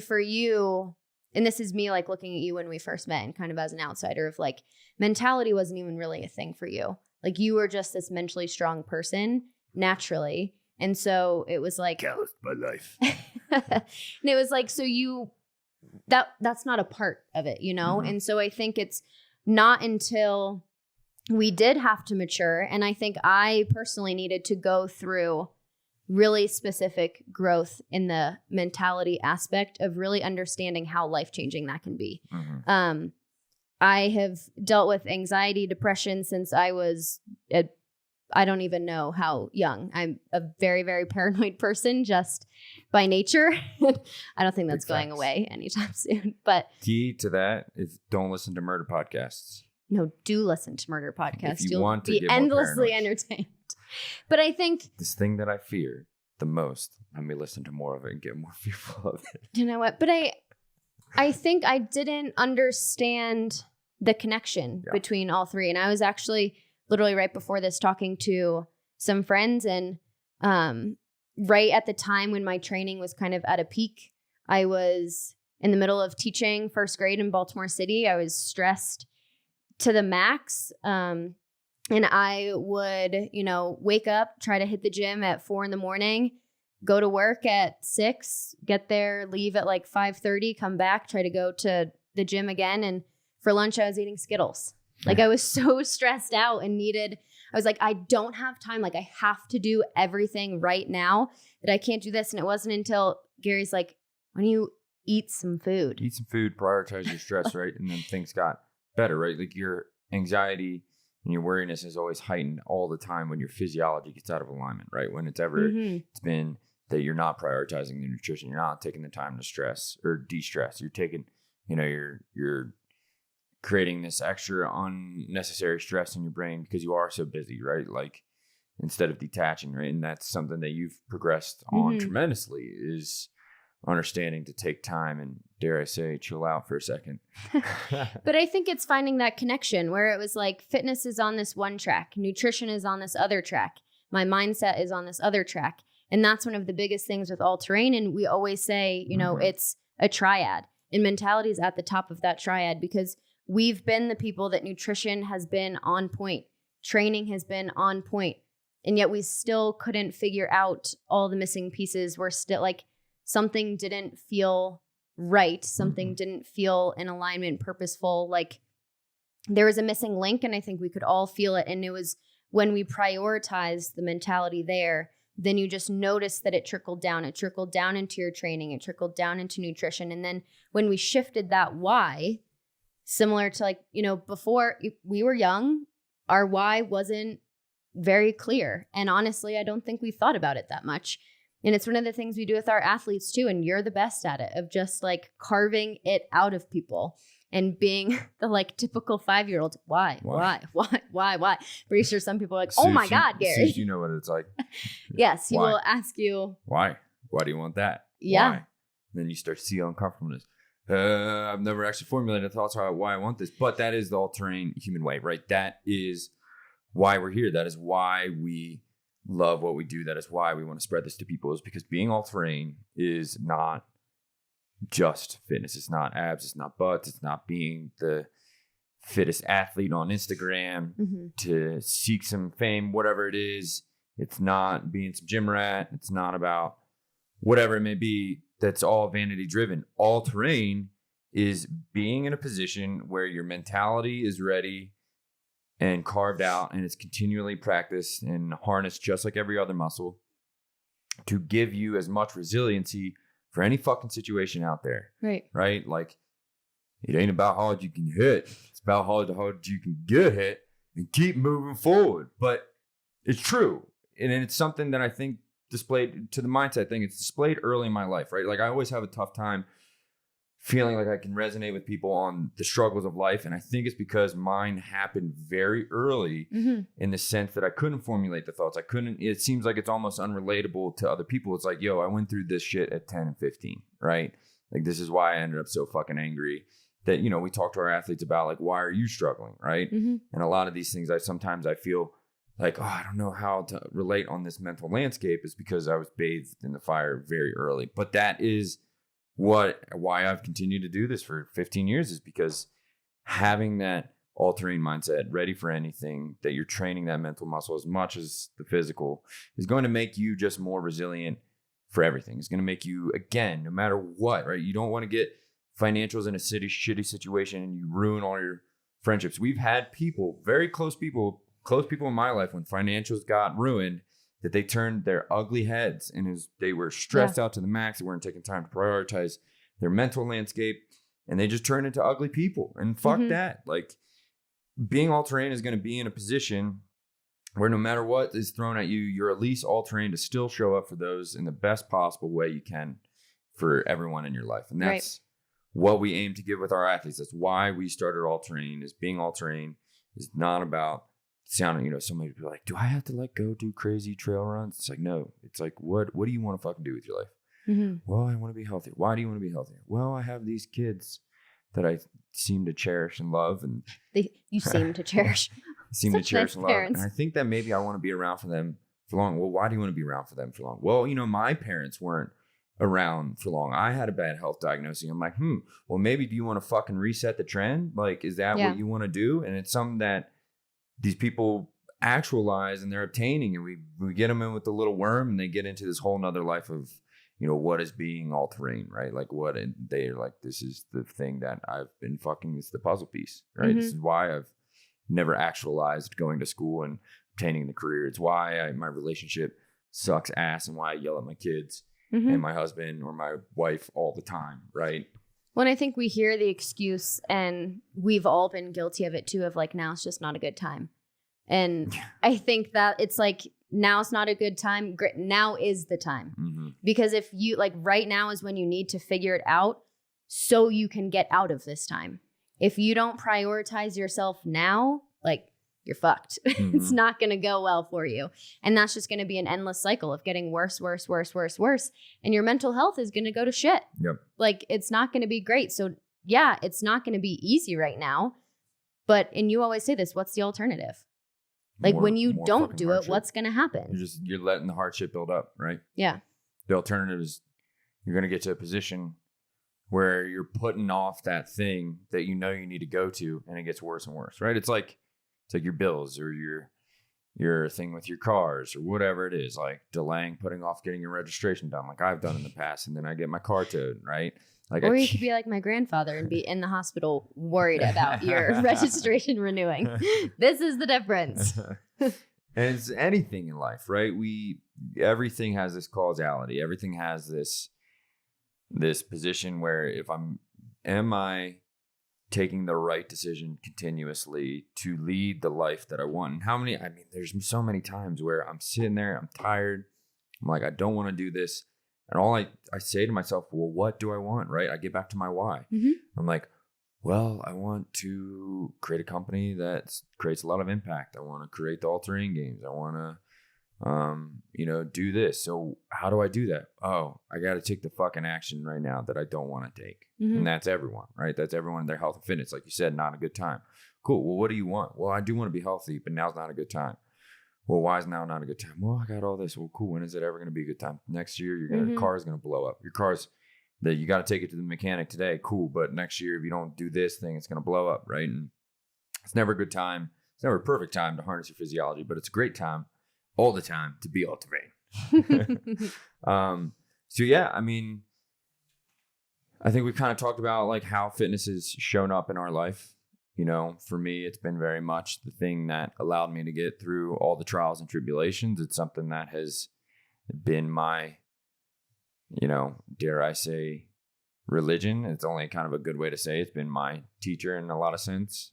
[SPEAKER 2] for you, and this is me like looking at you when we first met and kind of as an outsider of like mentality wasn't even really a thing for you. Like you were just this mentally strong person naturally. And so it was like
[SPEAKER 1] calloused by life.
[SPEAKER 2] And it was like, so that's not a part of it, And so I think it's not until we did have to mature. And I think I personally needed to go through really specific growth in the mentality aspect of really understanding how life-changing that can be. I have dealt with anxiety, depression since I was, I don't even know how young. I'm a very, very paranoid person just by nature. I don't think that's going away anytime soon. But
[SPEAKER 1] key to that is don't listen to murder podcasts.
[SPEAKER 2] No, do listen to murder podcasts.
[SPEAKER 1] If you want to
[SPEAKER 2] be
[SPEAKER 1] get
[SPEAKER 2] endlessly entertained. But I think
[SPEAKER 1] this thing that I fear the most, let me listen to more of it and get more fearful of it.
[SPEAKER 2] You know what? But I think I didn't understand the connection between all three. And I was actually literally right before this talking to some friends, and right at the time when my training was kind of at a peak, I was in the middle of teaching first grade in Baltimore City. I was stressed to the max. And I would, wake up, try to hit the gym at 4 a.m, go to work at 6, get there, leave at like 5:30, come back, try to go to the gym again. And for lunch, I was eating Skittles. Like I was so stressed out and I was like, I don't have time. Like I have to do everything right now, that I can't do this. And it wasn't until Gary's like, why don't you eat some food?
[SPEAKER 1] Eat some food, prioritize your stress, right? And then things got better, right? Like your anxiety and your worriness is always heightened all the time when your physiology gets out of alignment, right? When it's been that you're not prioritizing the nutrition, you're not taking the time to stress or de-stress. You're taking, you're creating this extra unnecessary stress in your brain because you are so busy, right? Like instead of detaching, right? And that's something that you've progressed on tremendously, is understanding to take time and, dare I say, chill out for a second.
[SPEAKER 2] But I think it's finding that connection where it was like fitness is on this one track, nutrition is on this other track, my mindset is on this other track. And that's one of the biggest things with all terrain. And we always say, it's a triad. And mentality is at the top of that triad because we've been the people that nutrition has been on point, training has been on point, and yet we still couldn't figure out all the missing pieces. We're still like, something didn't feel right. Something didn't feel in alignment, purposeful. Like there was a missing link, and I think we could all feel it. And it was when we prioritized the mentality there, then you just notice that it trickled down. It trickled down into your training. It trickled down into nutrition. And then when we shifted that why, similar to like, you know, before we were young, our why wasn't very clear. And honestly, I don't think we thought about it that much. And it's one of the things we do with our athletes too. And you're the best at it, of just like carving it out of people and being the like typical 5-year-old. Why? Pretty sure some people are like, oh my God, Garry.
[SPEAKER 1] You know what it's like.
[SPEAKER 2] Yes, he will ask you.
[SPEAKER 1] Why? Why do you want that?
[SPEAKER 2] Yeah.
[SPEAKER 1] Why? And then you start to see uncomfortableness. I've never actually formulated thoughts about why I want this, but that is the all-terrain human way, right? That is why we're here. That is why we love what we do. That is why we want to spread this to people, is because being all-terrain is not just fitness. It's not abs. It's not butts. It's not being the fittest athlete on Instagram to seek some fame, whatever it is. It's not being some gym rat. It's not about whatever it may be. That's all vanity driven. All terrain is being in a position where your mentality is ready and carved out, and it's continually practiced and harnessed just like every other muscle to give you as much resiliency for any fucking situation out there. Right? Like, it ain't about how hard you can hit. It's about how hard you can get hit and keep moving forward. But it's true. And it's something that I think displayed to the mindset thing. It's displayed early in my life, right? Like, I always have a tough time feeling like I can resonate with people on the struggles of life. And I think it's because mine happened very early in the sense that I couldn't formulate the thoughts. It seems like it's almost unrelatable to other people. It's like, yo, I went through this shit at 10 and 15, right? Like, this is why I ended up so fucking angry that, you know, we talk to our athletes about like, why are you struggling? Right. And a lot of these things, sometimes I feel like, oh, I don't know how to relate on this mental landscape, is because I was bathed in the fire very early. But that is why I've continued to do this for 15 years, is because having that all-terrain mindset, ready for anything, that you're training that mental muscle as much as the physical, is going to make you just more resilient for everything. It's going to make you, again, no matter what, right? You don't want to get financials in a shitty situation and you ruin all your friendships. We've had people, very close people in my life, when financials got ruined, that they turned their ugly heads and they were stressed out to the max. They weren't taking time to prioritize their mental landscape, and they just turned into ugly people. And fuck that. Like, being all-terrain is going to be in a position where no matter what is thrown at you, you're at least all-terrain to still show up for those in the best possible way you can for everyone in your life. And that's what we aim to give with our athletes. That's why we started all-terrain. Is being all-terrain is not about sounding, you know, somebody be like, do I have to like go do crazy trail runs? It's like, no. It's like, what do you want to fucking do with your life? Well, I want to be healthier. Why do you want to be healthier? Well, I have these kids that I seem to cherish and love, and
[SPEAKER 2] you seem to cherish.
[SPEAKER 1] And love. And I think that maybe I want to be around for them for long. Well, why do you want to be around for them for long? Well, you know, my parents weren't around for long. I had a bad health diagnosis. I'm like, well, maybe do you want to fucking reset the trend? Like, is that what you want to do? And it's something that these people actualize and they're obtaining, and we get them in with the little worm, and they get into this whole nother life of, you know, what is being all terrain, right? Like, what, and they're like, this is the thing that I've been fucking, it's the puzzle piece, right? This is why I've never actualized going to school and obtaining the career. It's why my relationship sucks ass, and why I yell at my kids and my husband or my wife all the time, right?
[SPEAKER 2] When I think we hear the excuse, and we've all been guilty of it too, of like, now it's just not a good time. And I think that it's like, now's not a good time. Now is the time. Because if you like, right now is when you need to figure it out so you can get out of this time. If you don't prioritize yourself now, like, you're fucked. It's not going to go well for you. And that's just going to be an endless cycle of getting worse. And your mental health is going to go to shit. Like, it's not going to be great. So yeah, it's not going to be easy right now. But, and you always say this, what's the alternative? Like, when you don't do it, what's going to happen?
[SPEAKER 1] You're letting the hardship build up, right?
[SPEAKER 2] Yeah.
[SPEAKER 1] The alternative is you're going to get to a position where you're putting off that thing that you need to go to, and it gets worse and worse, right? It's like your bills or your thing with your cars or whatever it is, like delaying putting off getting your registration done, like I've done in the past, and then I get my car towed, right? Like,
[SPEAKER 2] or you could be like my grandfather and be in the hospital worried about your registration renewing. This is the difference.
[SPEAKER 1] And it's anything in life, right? Everything has this causality. Everything has this position where am I taking the right decision continuously to lead the life that I want? And there's so many times where I'm sitting there, I'm tired, I'm like, I don't want to do this. And all I say to myself, well, what do I want, right? I get back to my why. Mm-hmm. I'm like, well, I want to create a company that creates a lot of impact. I want to create the all-terrain games. I want to, do this. So how do I do that? Oh, I got to take the fucking action right now that I don't want to take. Mm-hmm. And that's everyone, right? That's everyone in their health and fitness. Like you said, not a good time. Cool. Well, what do you want? Well, I do want to be healthy, but now's not a good time. Well, why is now not a good time? Well, I got all this. Well, cool. When is it ever going to be a good time? Next year, your car is going to blow up. Your car's that you got to take it to the mechanic today. Cool. But next year, if you don't do this thing, it's going to blow up, right? And it's never a good time. It's never a perfect time to harness your physiology, but it's a great time all the time to be all-terrain. So yeah, I think we kind of talked about like how fitness has shown up in our life. For me, it's been very much the thing that allowed me to get through all the trials and tribulations. It's something that has been my, dare I say, religion. It's only kind of a good way to say it's been my teacher in a lot of sense,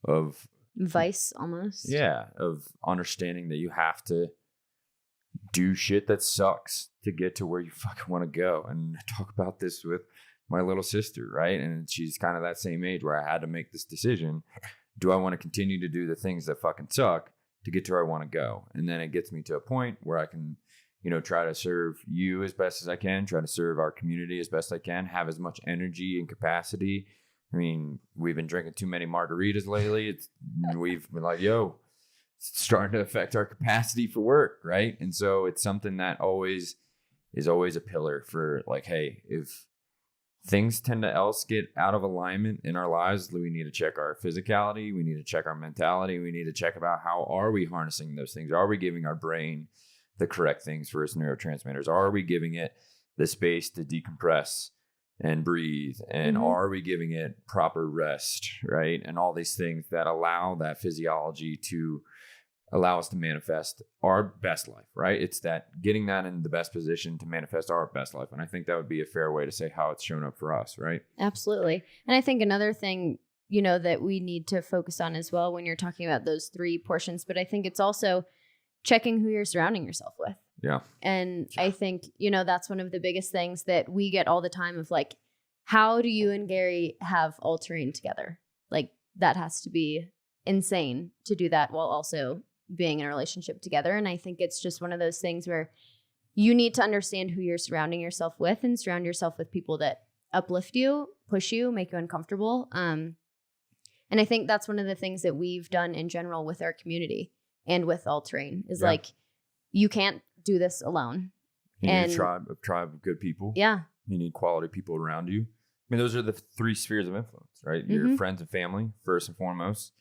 [SPEAKER 1] of
[SPEAKER 2] vice almost.
[SPEAKER 1] Yeah. Of understanding that you have to do shit that sucks to get to where you fucking want to go. And I talk about this with my little sister, right? And she's kind of that same age where I had to make this decision. Do I want to continue to do the things that fucking suck to get to where I want to go? And then it gets me to a point where I can, try to serve you as best as I can, try to serve our community as best I can, have as much energy and capacity. We've been drinking too many margaritas lately. We've been like, it's starting to affect our capacity for work, right? And so it's something that is always a pillar for like, hey, if things tend to get out of alignment in our lives, we need to check our physicality. We need to check our mentality. We need to check about how are we harnessing those things? Are we giving our brain the correct things for its neurotransmitters? Are we giving it the space to decompress and breathe? And are we giving it proper rest, right? And all these things that allow that physiology to allow us to manifest our best life, right? It's that getting that in the best position to manifest our best life. And I think that would be a fair way to say how it's shown up for us, right?
[SPEAKER 2] Absolutely. And I think another thing, that we need to focus on as well when you're talking about those three portions, but I think it's also checking who you're surrounding yourself with.
[SPEAKER 1] Yeah.
[SPEAKER 2] And I think, that's one of the biggest things that we get all the time of like, how do you and Garry have all-terrain together? Like that has to be insane to do that while also being in a relationship together. And I think it's just one of those things where you need to understand who you're surrounding yourself with and surround yourself with people that uplift you, push you, make you uncomfortable. And I think that's one of the things that we've done in general with our community and with all-terrain is like, you can't do this alone.
[SPEAKER 1] You need a tribe of good people.
[SPEAKER 2] Yeah.
[SPEAKER 1] You need quality people around you. Those are the three spheres of influence, right? Your friends and family, first and foremost.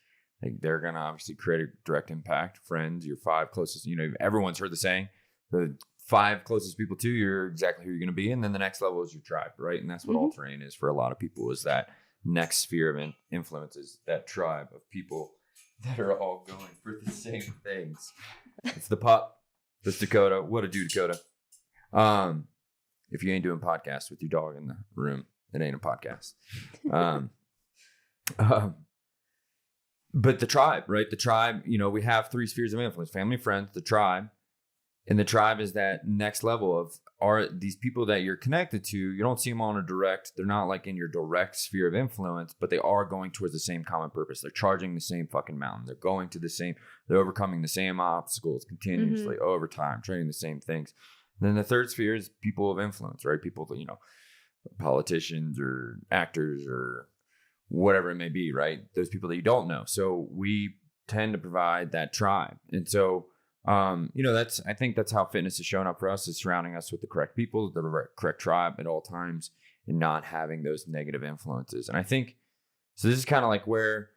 [SPEAKER 1] Like they're going to obviously create a direct impact. Friends, your five closest, everyone's heard the saying, the five closest people to you, you're exactly who you're going to be. And then the next level is your tribe, right? And that's what all-terrain is for a lot of people, is that next sphere of influence is that tribe of people that are all going for the same things. It's the pup. That's Dakota. What a do, Dakota. If you ain't doing podcasts with your dog in the room, it ain't a podcast. But the tribe, right? The tribe, we have three spheres of influence: family, friends, the tribe. And the tribe is that next level of these people that you're connected to. You don't see them on they're not like in your direct sphere of influence, but they are going towards the same common purpose. They're charging the same fucking mountain. They're overcoming the same obstacles continuously over time, training the same things. And then the third sphere is people of influence, right? People that, politicians or actors or whatever it may be, right? Those people that you don't know. So we tend to provide that tribe. And so, I think that's how fitness has shown up for us, is surrounding us with the correct people, the correct tribe at all times. and not having those negative influences. And I think, so this is kind of like where,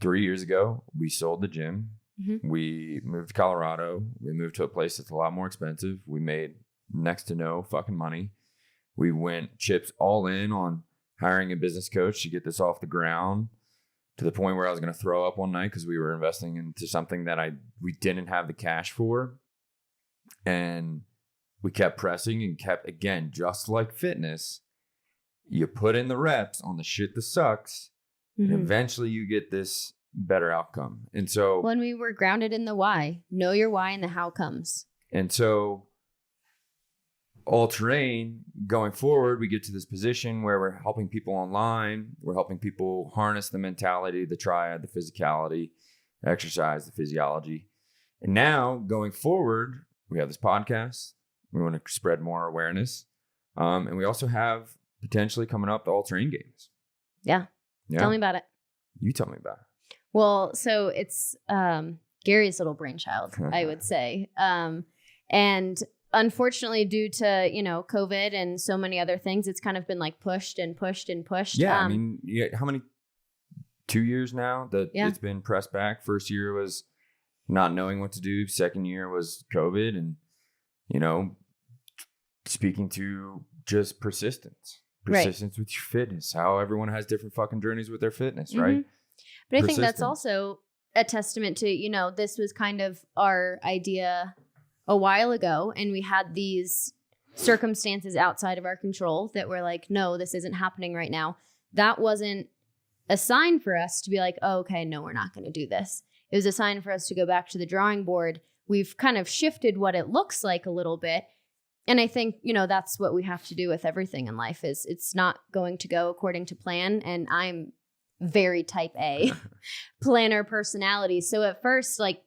[SPEAKER 1] 3 years ago, we sold the gym.
[SPEAKER 2] Mm-hmm.
[SPEAKER 1] We moved to Colorado. We moved to a place that's a lot more expensive. We made next to no fucking money. We went chips all in on hiring a business coach to get this off the ground, to the point where I was going to throw up one night because we were investing into something that we didn't have the cash for. And we kept pressing and kept, again, just like fitness, you put in the reps on the shit that sucks, and eventually you get this better outcome. And so
[SPEAKER 2] when we were grounded in the why, know your why and the how comes.
[SPEAKER 1] And so all terrain going forward, we get to this position where we're helping people online. We're helping people harness the mentality, the triad, the physicality, exercise, the physiology. And now going forward, we have this podcast. We want to spread more awareness. And we also have potentially coming up the all terrain games.
[SPEAKER 2] Yeah. Tell me about it.
[SPEAKER 1] You tell me about it.
[SPEAKER 2] Well, so it's Garry's little brainchild, I would say. And unfortunately, due to, COVID and so many other things, it's kind of been like pushed and pushed and pushed.
[SPEAKER 1] Yeah. How many, 2 years now that it's been pressed back? First year was not knowing what to do. Second year was COVID, and, speaking to just persistence with your fitness, how everyone has different fucking journeys with their fitness, right?
[SPEAKER 2] But I think that's also a testament to, this was kind of our idea a while ago, and we had these circumstances outside of our control that were like, no, this isn't happening right now. That wasn't a sign for us to be like, oh, okay, no, we're not going to do this. It was a sign for us to go back to the drawing board. We've kind of shifted what it looks like a little bit. And I think, that's what we have to do with everything in life, is it's not going to go according to plan. And I'm very type A planner personality. So at first, like,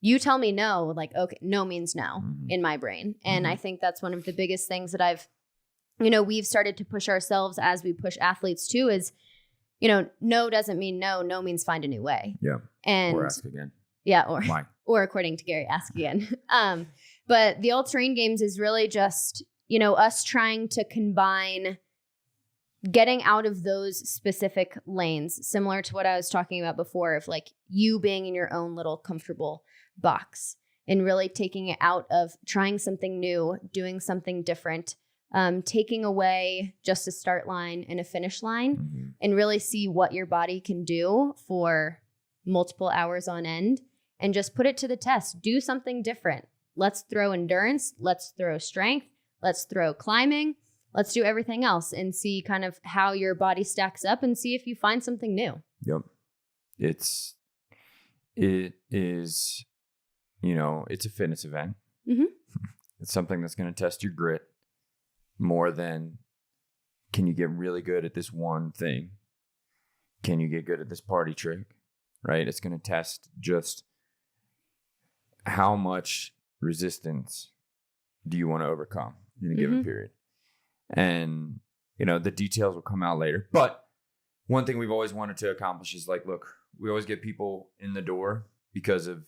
[SPEAKER 2] you tell me no, like, okay, no means no in my brain. And I think that's one of the biggest things that we've started to push ourselves as we push athletes too, is, no doesn't mean no. No means find a new way.
[SPEAKER 1] Yeah.
[SPEAKER 2] And
[SPEAKER 1] or ask again.
[SPEAKER 2] Yeah.
[SPEAKER 1] Why?
[SPEAKER 2] Or according to Garry, ask again. But the all-terrain games is really just, us trying to combine getting out of those specific lanes, similar to what I was talking about before, of like you being in your own little comfortable box and really taking it out of trying something new, doing something different, taking away just a start line and a finish line, and really see what your body can do for multiple hours on end and just put it to the test. Do something different. Let's throw endurance. Let's throw strength. Let's throw climbing. Let's do everything else and see kind of how your body stacks up and see if you find something new.
[SPEAKER 1] Yep. It is, it's a fitness event. It's something that's going to test your grit more than, can you get really good at this one thing? Can you get good at this party trick? Right? It's going to test just how much resistance do you want to overcome in a given period. And, the details will come out later. But one thing we've always wanted to accomplish is like, look, we always get people in the door because of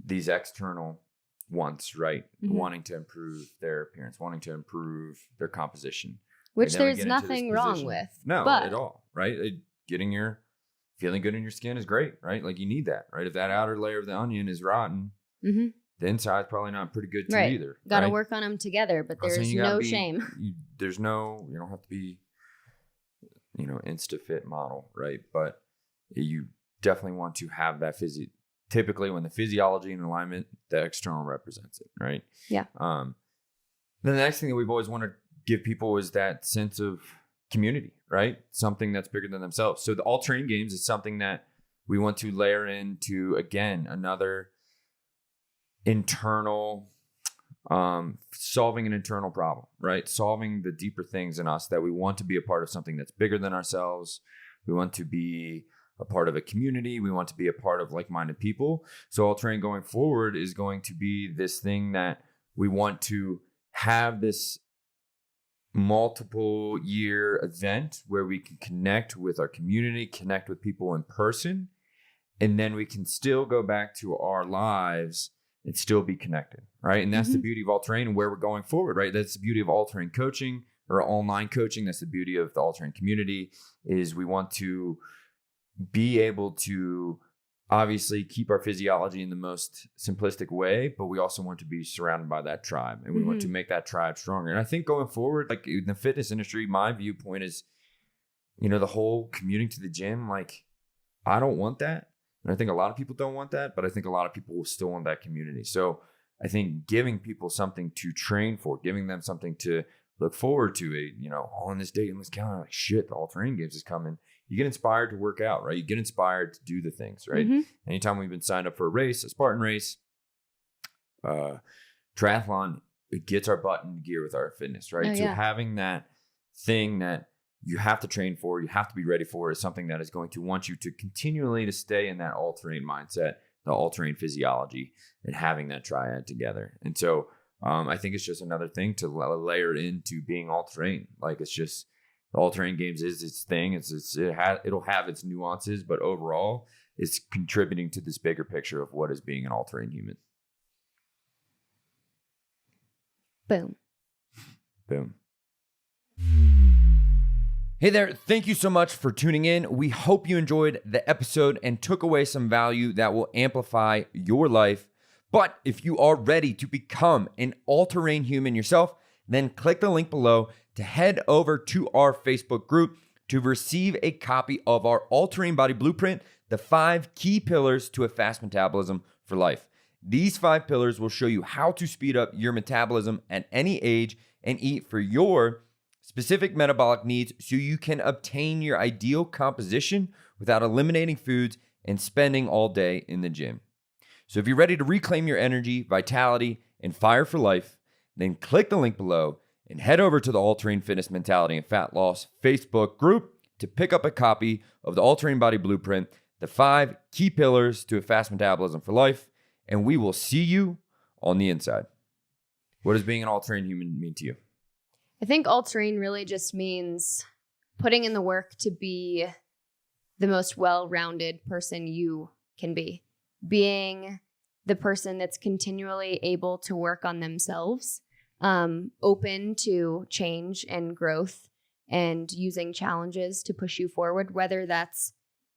[SPEAKER 1] these external wants, right? Wanting to improve their appearance, wanting to improve their composition.
[SPEAKER 2] Which there's nothing wrong with.
[SPEAKER 1] No, at all, right? Feeling good in your skin is great, right? Like you need that, right? If that outer layer of the onion is rotten, the inside's probably not pretty good too either.
[SPEAKER 2] Got to work on them together, but there's no shame.
[SPEAKER 1] You don't have to be, insta-fit model, right? But you definitely want to have that typically when the physiology and alignment, the external represents it, right?
[SPEAKER 2] Yeah.
[SPEAKER 1] Then the next thing that we've always wanted to give people is that sense of community, right? Something that's bigger than themselves. So the all-terrain games is something that we want to layer into, again, another internal, solving an internal problem, right? Solving the deeper things in us that we want to be a part of something that's bigger than ourselves. We want to be a part of a community. We want to be a part of like-minded people. So all terrain going forward is going to be this thing that we want to have this multiple year event where we can connect with our community, connect with people in person, and then we can still go back to our lives and still be connected, right? And that's the beauty of all terrain and where we're going forward, right? That's the beauty of all terrain coaching, or online coaching. That's the beauty of the All Train community, is we want to be able to obviously keep our physiology in the most simplistic way, but we also want to be surrounded by that tribe, and we want to make that tribe stronger. And I think going forward, like in the fitness industry, my viewpoint is, the whole commuting to the gym, like I don't want that. And I think a lot of people don't want that, but I think a lot of people will still want that community. So I think giving people something to train for, giving them something to look forward to, on this date, on this calendar, like shit, the All Terrain Games is coming. You get inspired to work out, right? You get inspired to do the things, right? Anytime we've been signed up for a race, a Spartan race, triathlon, it gets our butt in gear with our fitness, right? So having that thing that you have to train for, you have to be ready for, is something that is going to want you to continually to stay in that all-terrain mindset, the all-terrain physiology, and having that triad together. And so I think it's just another thing to layer into being all-terrain. Like it's just, the all-terrain games is its thing. It'll have its nuances, but overall, it's contributing to this bigger picture of what is being an all-terrain human.
[SPEAKER 2] Boom.
[SPEAKER 1] Boom. Hey there, thank you so much for tuning in. We hope you enjoyed the episode and took away some value that will amplify your life. But if you are ready to become an all-terrain human yourself, then click the link below to head over to our Facebook group to receive a copy of our all-terrain body blueprint, the 5 key pillars to a fast metabolism for life. These 5 pillars will show you how to speed up your metabolism at any age and eat for your specific metabolic needs so you can obtain your ideal composition without eliminating foods and spending all day in the gym. So if you're ready to reclaim your energy, vitality, and fire for life, then click the link below and head over to the All Terrain Fitness Mentality and Fat Loss Facebook group to pick up a copy of the All Terrain Body Blueprint, the 5 key pillars to a fast metabolism for life, and we will see you on the inside. What does being an all terrain human mean to you?
[SPEAKER 2] I think all-terrain really just means putting in the work to be the most well-rounded person you can be. Being the person that's continually able to work on themselves, open to change and growth, and using challenges to push you forward, whether that's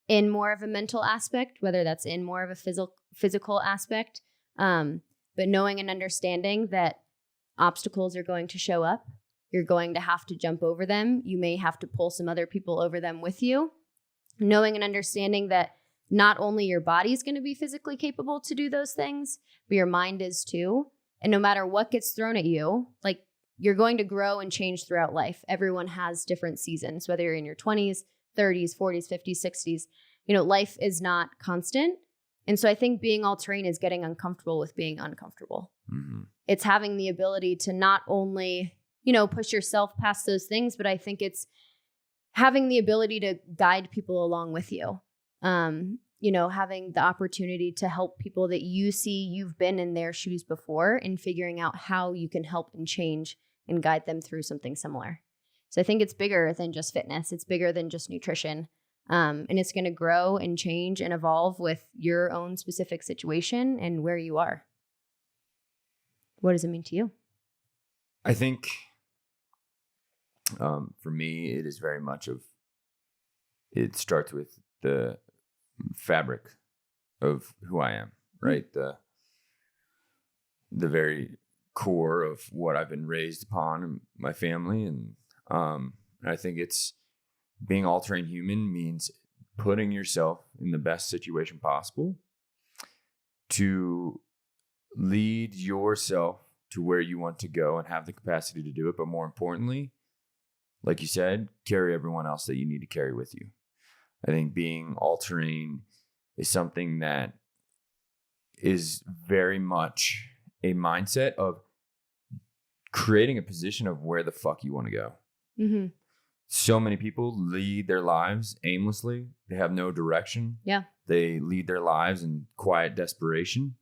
[SPEAKER 2] in more of a mental aspect, whether that's in more of a physical aspect, but knowing and understanding that obstacles are going to show up. You're going to have to jump over them. You may have to pull some other people over them with you. Knowing and understanding that not only your body is going to be physically capable to do those things, but your mind is too. And no matter what gets thrown at you, like you're going to grow and change throughout life. Everyone has different seasons, whether you're in your 20s, 30s, 40s, 50s, 60s. Life is not constant. And so I think being all-terrain is getting uncomfortable with being uncomfortable. It's having the ability to not only push yourself past those things, but I think it's having the ability to guide people along with you. Having the opportunity to help people that you see you've been in their shoes before and figuring out how you can help and change and guide them through something similar. So I think it's bigger than just fitness. It's bigger than just nutrition. And it's going to grow and change and evolve with your own specific situation and where you are. What does it mean to you?
[SPEAKER 1] I think for me, it is very much it starts with the fabric of who I am, right? The very core of what I've been raised upon in my family. And I think it's being all-terrain human means putting yourself in the best situation possible to lead yourself to where you want to go and have the capacity to do it. But more importantly, like you said, carry everyone else that you need to carry with you. I think being all-terrain is something that is very much a mindset of creating a position of where the fuck you want to go.
[SPEAKER 2] Mm-hmm.
[SPEAKER 1] So many people lead their lives aimlessly. They have no direction.
[SPEAKER 2] Yeah.
[SPEAKER 1] They lead their lives in quiet desperation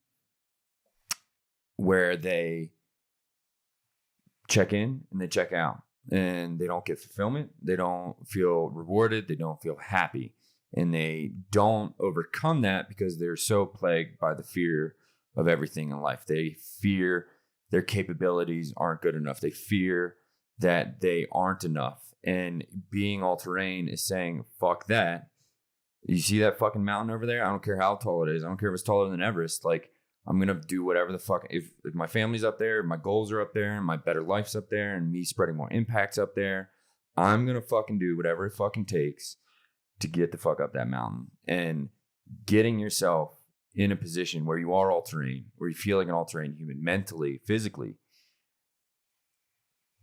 [SPEAKER 1] where they check in and they check out. And they don't get fulfillment. They don't feel rewarded. They don't feel happy. And they don't overcome that because they're so plagued by the fear of everything in life. They fear their capabilities aren't good enough. They fear that they aren't enough. And being all-terrain is saying, fuck that. You see that fucking mountain over there? I don't care how tall it is. I don't care if it's taller than Everest. Like, I'm going to do whatever the fuck. If my family's up there, my goals are up there, and my better life's up there, and me spreading more impacts up there, I'm going to fucking do whatever it fucking takes to get the fuck up that mountain. And getting yourself in a position where you are all-terrain, where you feel like an all-terrain human, mentally, physically,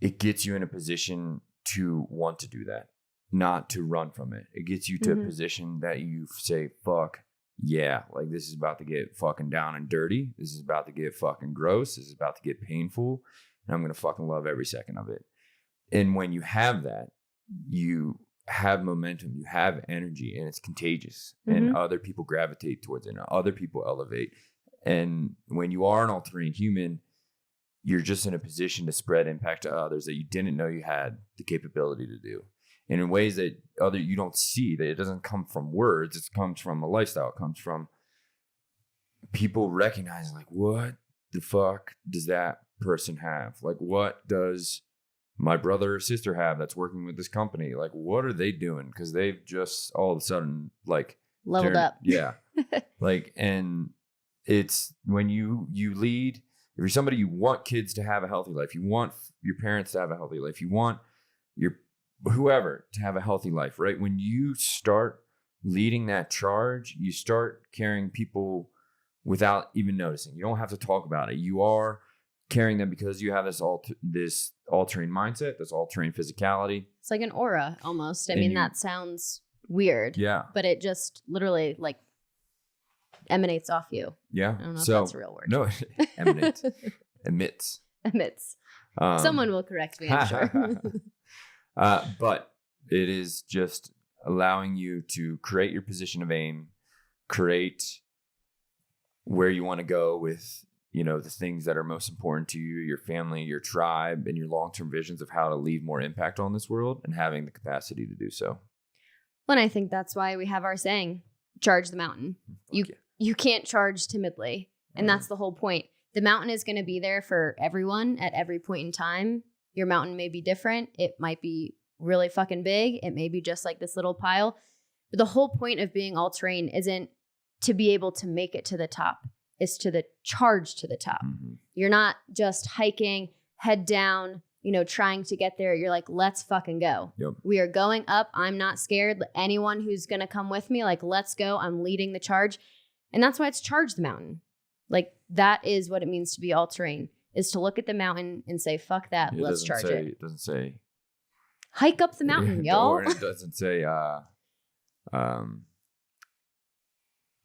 [SPEAKER 1] it gets you in a position to want to do that, not to run from it. It gets you to a position that you say, fuck, yeah, like this is about to get fucking down and dirty. This is about to get fucking gross. This is about to get painful. And I'm going to fucking love every second of it. And when you have that, you have momentum, you have energy, and it's contagious. And other people gravitate towards it, and other people elevate. And when you are an all-terrain human, you're just in a position to spread impact to others that you didn't know you had the capability to do. And in ways that you don't see, that it doesn't come from words, it comes from a lifestyle. It comes from people recognizing, like, what the fuck does that person have? Like, what does my brother or sister have that's working with this company? Like, what are they doing? Because they've just all of a sudden, like,
[SPEAKER 2] leveled up.
[SPEAKER 1] Yeah. Like, and it's when you lead, if you're somebody, you want kids to have a healthy life, you want your parents to have a healthy life, you want your whoever to have a healthy life, right? When you start leading that charge, you start carrying people without even noticing. You don't have to talk about it. You are carrying them because you have this all-terrain mindset, this all-terrain physicality.
[SPEAKER 2] It's like an aura almost. I mean, that sounds weird.
[SPEAKER 1] Yeah.
[SPEAKER 2] But it just literally like emanates off you.
[SPEAKER 1] Yeah.
[SPEAKER 2] I don't know if that's a real word.
[SPEAKER 1] No, emanates. Emits.
[SPEAKER 2] Someone will correct me, I'm sure.
[SPEAKER 1] But it is just allowing you to create your position of aim, create where you want to go with, you know, the things that are most important to you, your family, your tribe, and your long-term visions of how to leave more impact on this world, and having the capacity to do so.
[SPEAKER 2] Well, and I think that's why we have our saying, charge the mountain. You can't charge timidly. And that's the whole point. The mountain is going to be there for everyone at every point in time. Your mountain may be different. It might be really fucking big. It may be just like this little pile. But the whole point of being all-terrain isn't to be able to make it to the top. It's to the charge to the top. You're not just hiking, head down, you know, trying to get there. You're like, let's fucking go.
[SPEAKER 1] Yep.
[SPEAKER 2] We are going up. I'm not scared. Anyone who's going to come with me, like, let's go. I'm leading the charge. And that's why it's charge the mountain. Like, that is what it means to be all-terrain, is to look at the mountain and say, fuck that, let's charge it.
[SPEAKER 1] It doesn't say
[SPEAKER 2] hike up the mountain, y'all.
[SPEAKER 1] Or it doesn't say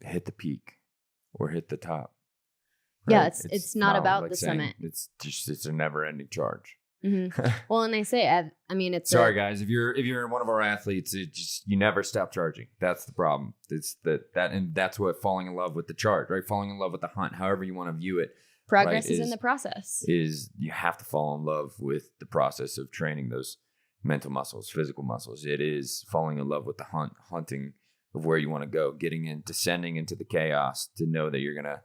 [SPEAKER 1] hit the peak or hit the top. Right?
[SPEAKER 2] Yeah, it's not about
[SPEAKER 1] like
[SPEAKER 2] the summit.
[SPEAKER 1] It's a never-ending charge.
[SPEAKER 2] Well, and they say, I mean, it's
[SPEAKER 1] sorry guys, if you're one of our athletes, you never stop charging. That's the problem. It's and that's what falling in love with the charge, right? Falling in love with the hunt, however you want to view it.
[SPEAKER 2] Progress is in the process.
[SPEAKER 1] Is you have to fall in love with the process of training those mental muscles, physical muscles. It is falling in love with the hunting of where you want to go, descending into the chaos to know that you're gonna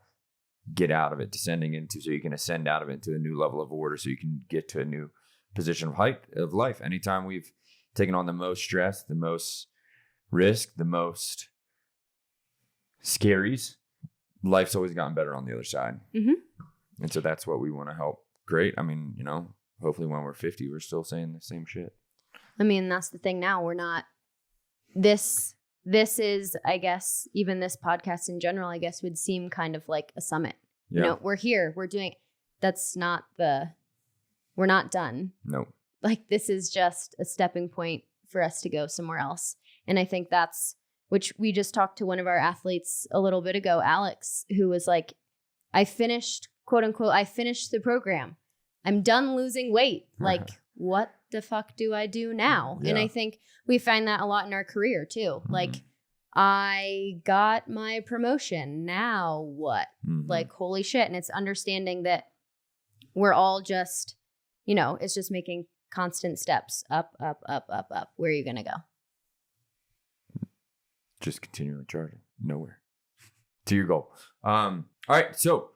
[SPEAKER 1] get out of it, so you can ascend out of it to a new level of order, so you can get to a new position of life. Anytime we've taken on the most stress, the most risk, the most scaries, life's always gotten better on the other side. And so that's what we want to help create. I mean, you know, hopefully when we're 50, we're still saying the same shit.
[SPEAKER 2] I mean, that's the thing now. We're not, this is, I guess, even this podcast in general, I guess, would seem kind of like a summit. Yeah. You know, we're here, we're doing, we're not done.
[SPEAKER 1] No.
[SPEAKER 2] Like, this is just a stepping point for us to go somewhere else. And I think which we just talked to one of our athletes a little bit ago, Alex, who was like, I finished, quote unquote, I finished the program. I'm done losing weight. Like, what the fuck do I do now? Yeah. And I think we find that a lot in our career too. Like, I got my promotion. Now what? Like, holy shit. And it's understanding that we're all just, you know, it's just making constant steps up. Where are you going to go?
[SPEAKER 1] Just continually charging. Nowhere. To your goal. All right. So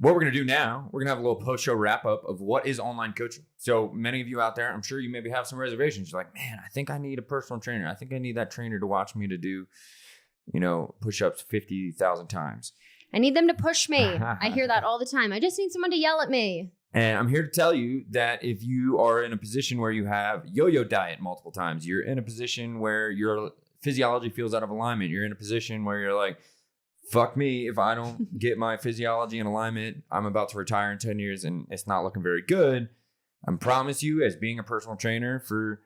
[SPEAKER 1] what we're going to do now, we're going to have a little post-show wrap-up of what is online coaching. So many of you out there, I'm sure you maybe have some reservations. You're like, man, I think I need a personal trainer. I think I need that trainer to watch me to do, push-ups 50,000 times.
[SPEAKER 2] I need them to push me. I hear that all the time. I just need someone to yell at me.
[SPEAKER 1] And I'm here to tell you that if you are in a position where you have yo-yo diet multiple times, you're in a position where your physiology feels out of alignment, you're in a position where you're like, fuck me, if I don't get my physiology in alignment, I'm about to retire in 10 years and it's not looking very good. I promise you, as being a personal trainer for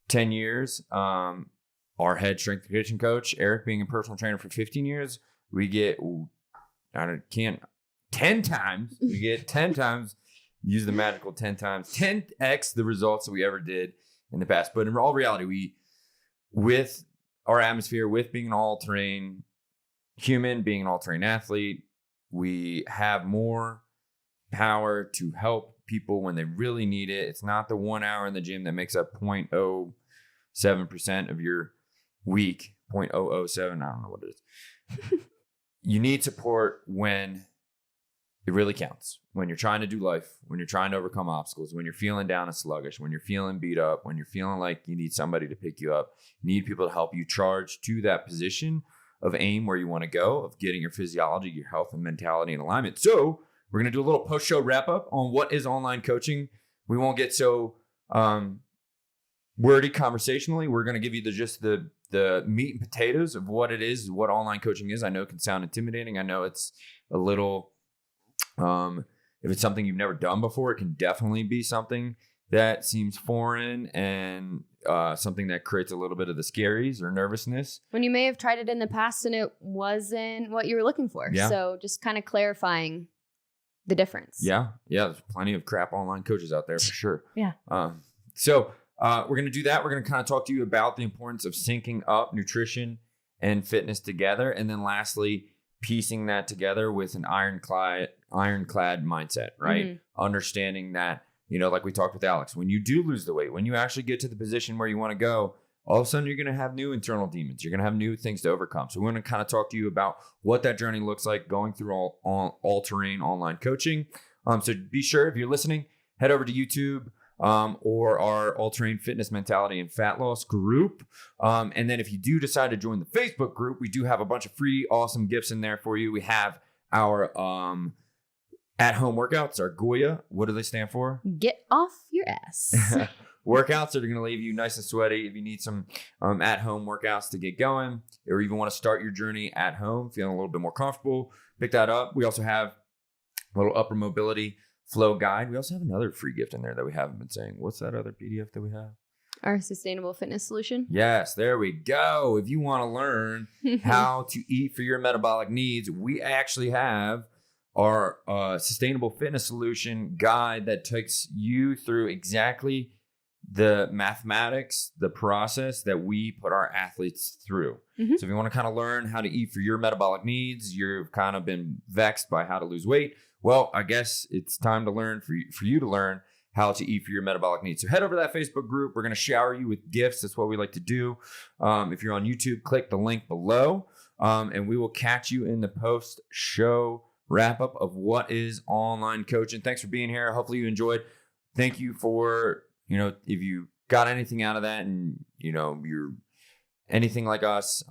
[SPEAKER 1] 10 years, our head strength and conditioning coach, Eric, being a personal trainer for 15 years, we get 10 times, use the magical 10 times, 10x the results that we ever did in the past. But in all reality, with our atmosphere, with being an all-terrain human, being an all-terrain athlete, we have more power to help people when they really need it. It's not the 1 hour in the gym that makes up 0.07% of your week, 0.007, I don't know what it is. You need support when it really counts. When you're trying to do life, when you're trying to overcome obstacles, when you're feeling down and sluggish, when you're feeling beat up, when you're feeling like you need somebody to pick you up, you need people to help you charge to that position of aim where you want to go, of getting your physiology, your health, and mentality in alignment. So we're going to do a little post-show wrap-up on what is online coaching. We won't get so wordy conversationally. We're going to give you the meat and potatoes of what it is, what online coaching is. I know it can sound intimidating. I know it's a little, if it's something you've never done before, it can definitely be something that seems foreign and something that creates a little bit of the scaries or nervousness. When you may have tried it in the past and it wasn't what you were looking for. Yeah. So just kind of clarifying the difference. Yeah. There's plenty of crap online coaches out there for sure. Yeah. So we're going to do that. We're going to kind of talk to you about the importance of syncing up nutrition and fitness together. And then lastly, piecing that together with an ironclad mindset, right? Mm-hmm. Understanding that, like we talked with Alex, when you do lose the weight, when you actually get to the position where you want to go, all of a sudden you're going to have new internal demons. You're going to have new things to overcome. So we're going to kind of talk to you about what that journey looks like going through all-terrain online coaching. So be sure, if you're listening, head over to YouTube or our all-terrain fitness mentality and fat loss group. And then if you do decide to join the Facebook group, we do have a bunch of free, awesome gifts in there for you. We have our at-home workouts, our Goya. What do they stand for? Get off your ass. Workouts that are going to leave you nice and sweaty. If you need some at-home workouts to get going, or even want to start your journey at home, feeling a little bit more comfortable, pick that up. We also have a little upper mobility flow guide. We also have another free gift in there that we haven't been saying. What's that other PDF that we have? Our sustainable fitness solution. Yes, there we go. If you want to learn how to eat for your metabolic needs, we actually have our sustainable fitness solution guide that takes you through exactly the mathematics, the process that we put our athletes through. Mm-hmm. So if you want to kind of learn how to eat for your metabolic needs, you've kind of been vexed by how to lose weight. Well, I guess it's time to learn for you to learn how to eat for your metabolic needs. So head over to that Facebook group. We're going to shower you with gifts. That's what we like to do. If you're on YouTube, click the link below, and we will catch you in the post-show wrap-up of what is online coaching. Thanks for being here. Hopefully you enjoyed. Thank you for, if you got anything out of that and, you're anything like us,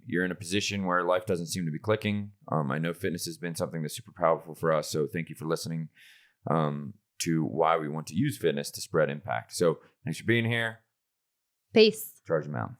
[SPEAKER 1] you're in a position where life doesn't seem to be clicking. I know fitness has been something that's super powerful for us. So thank you for listening to why we want to use fitness to spread impact. So thanks for being here. Peace. Charge them out.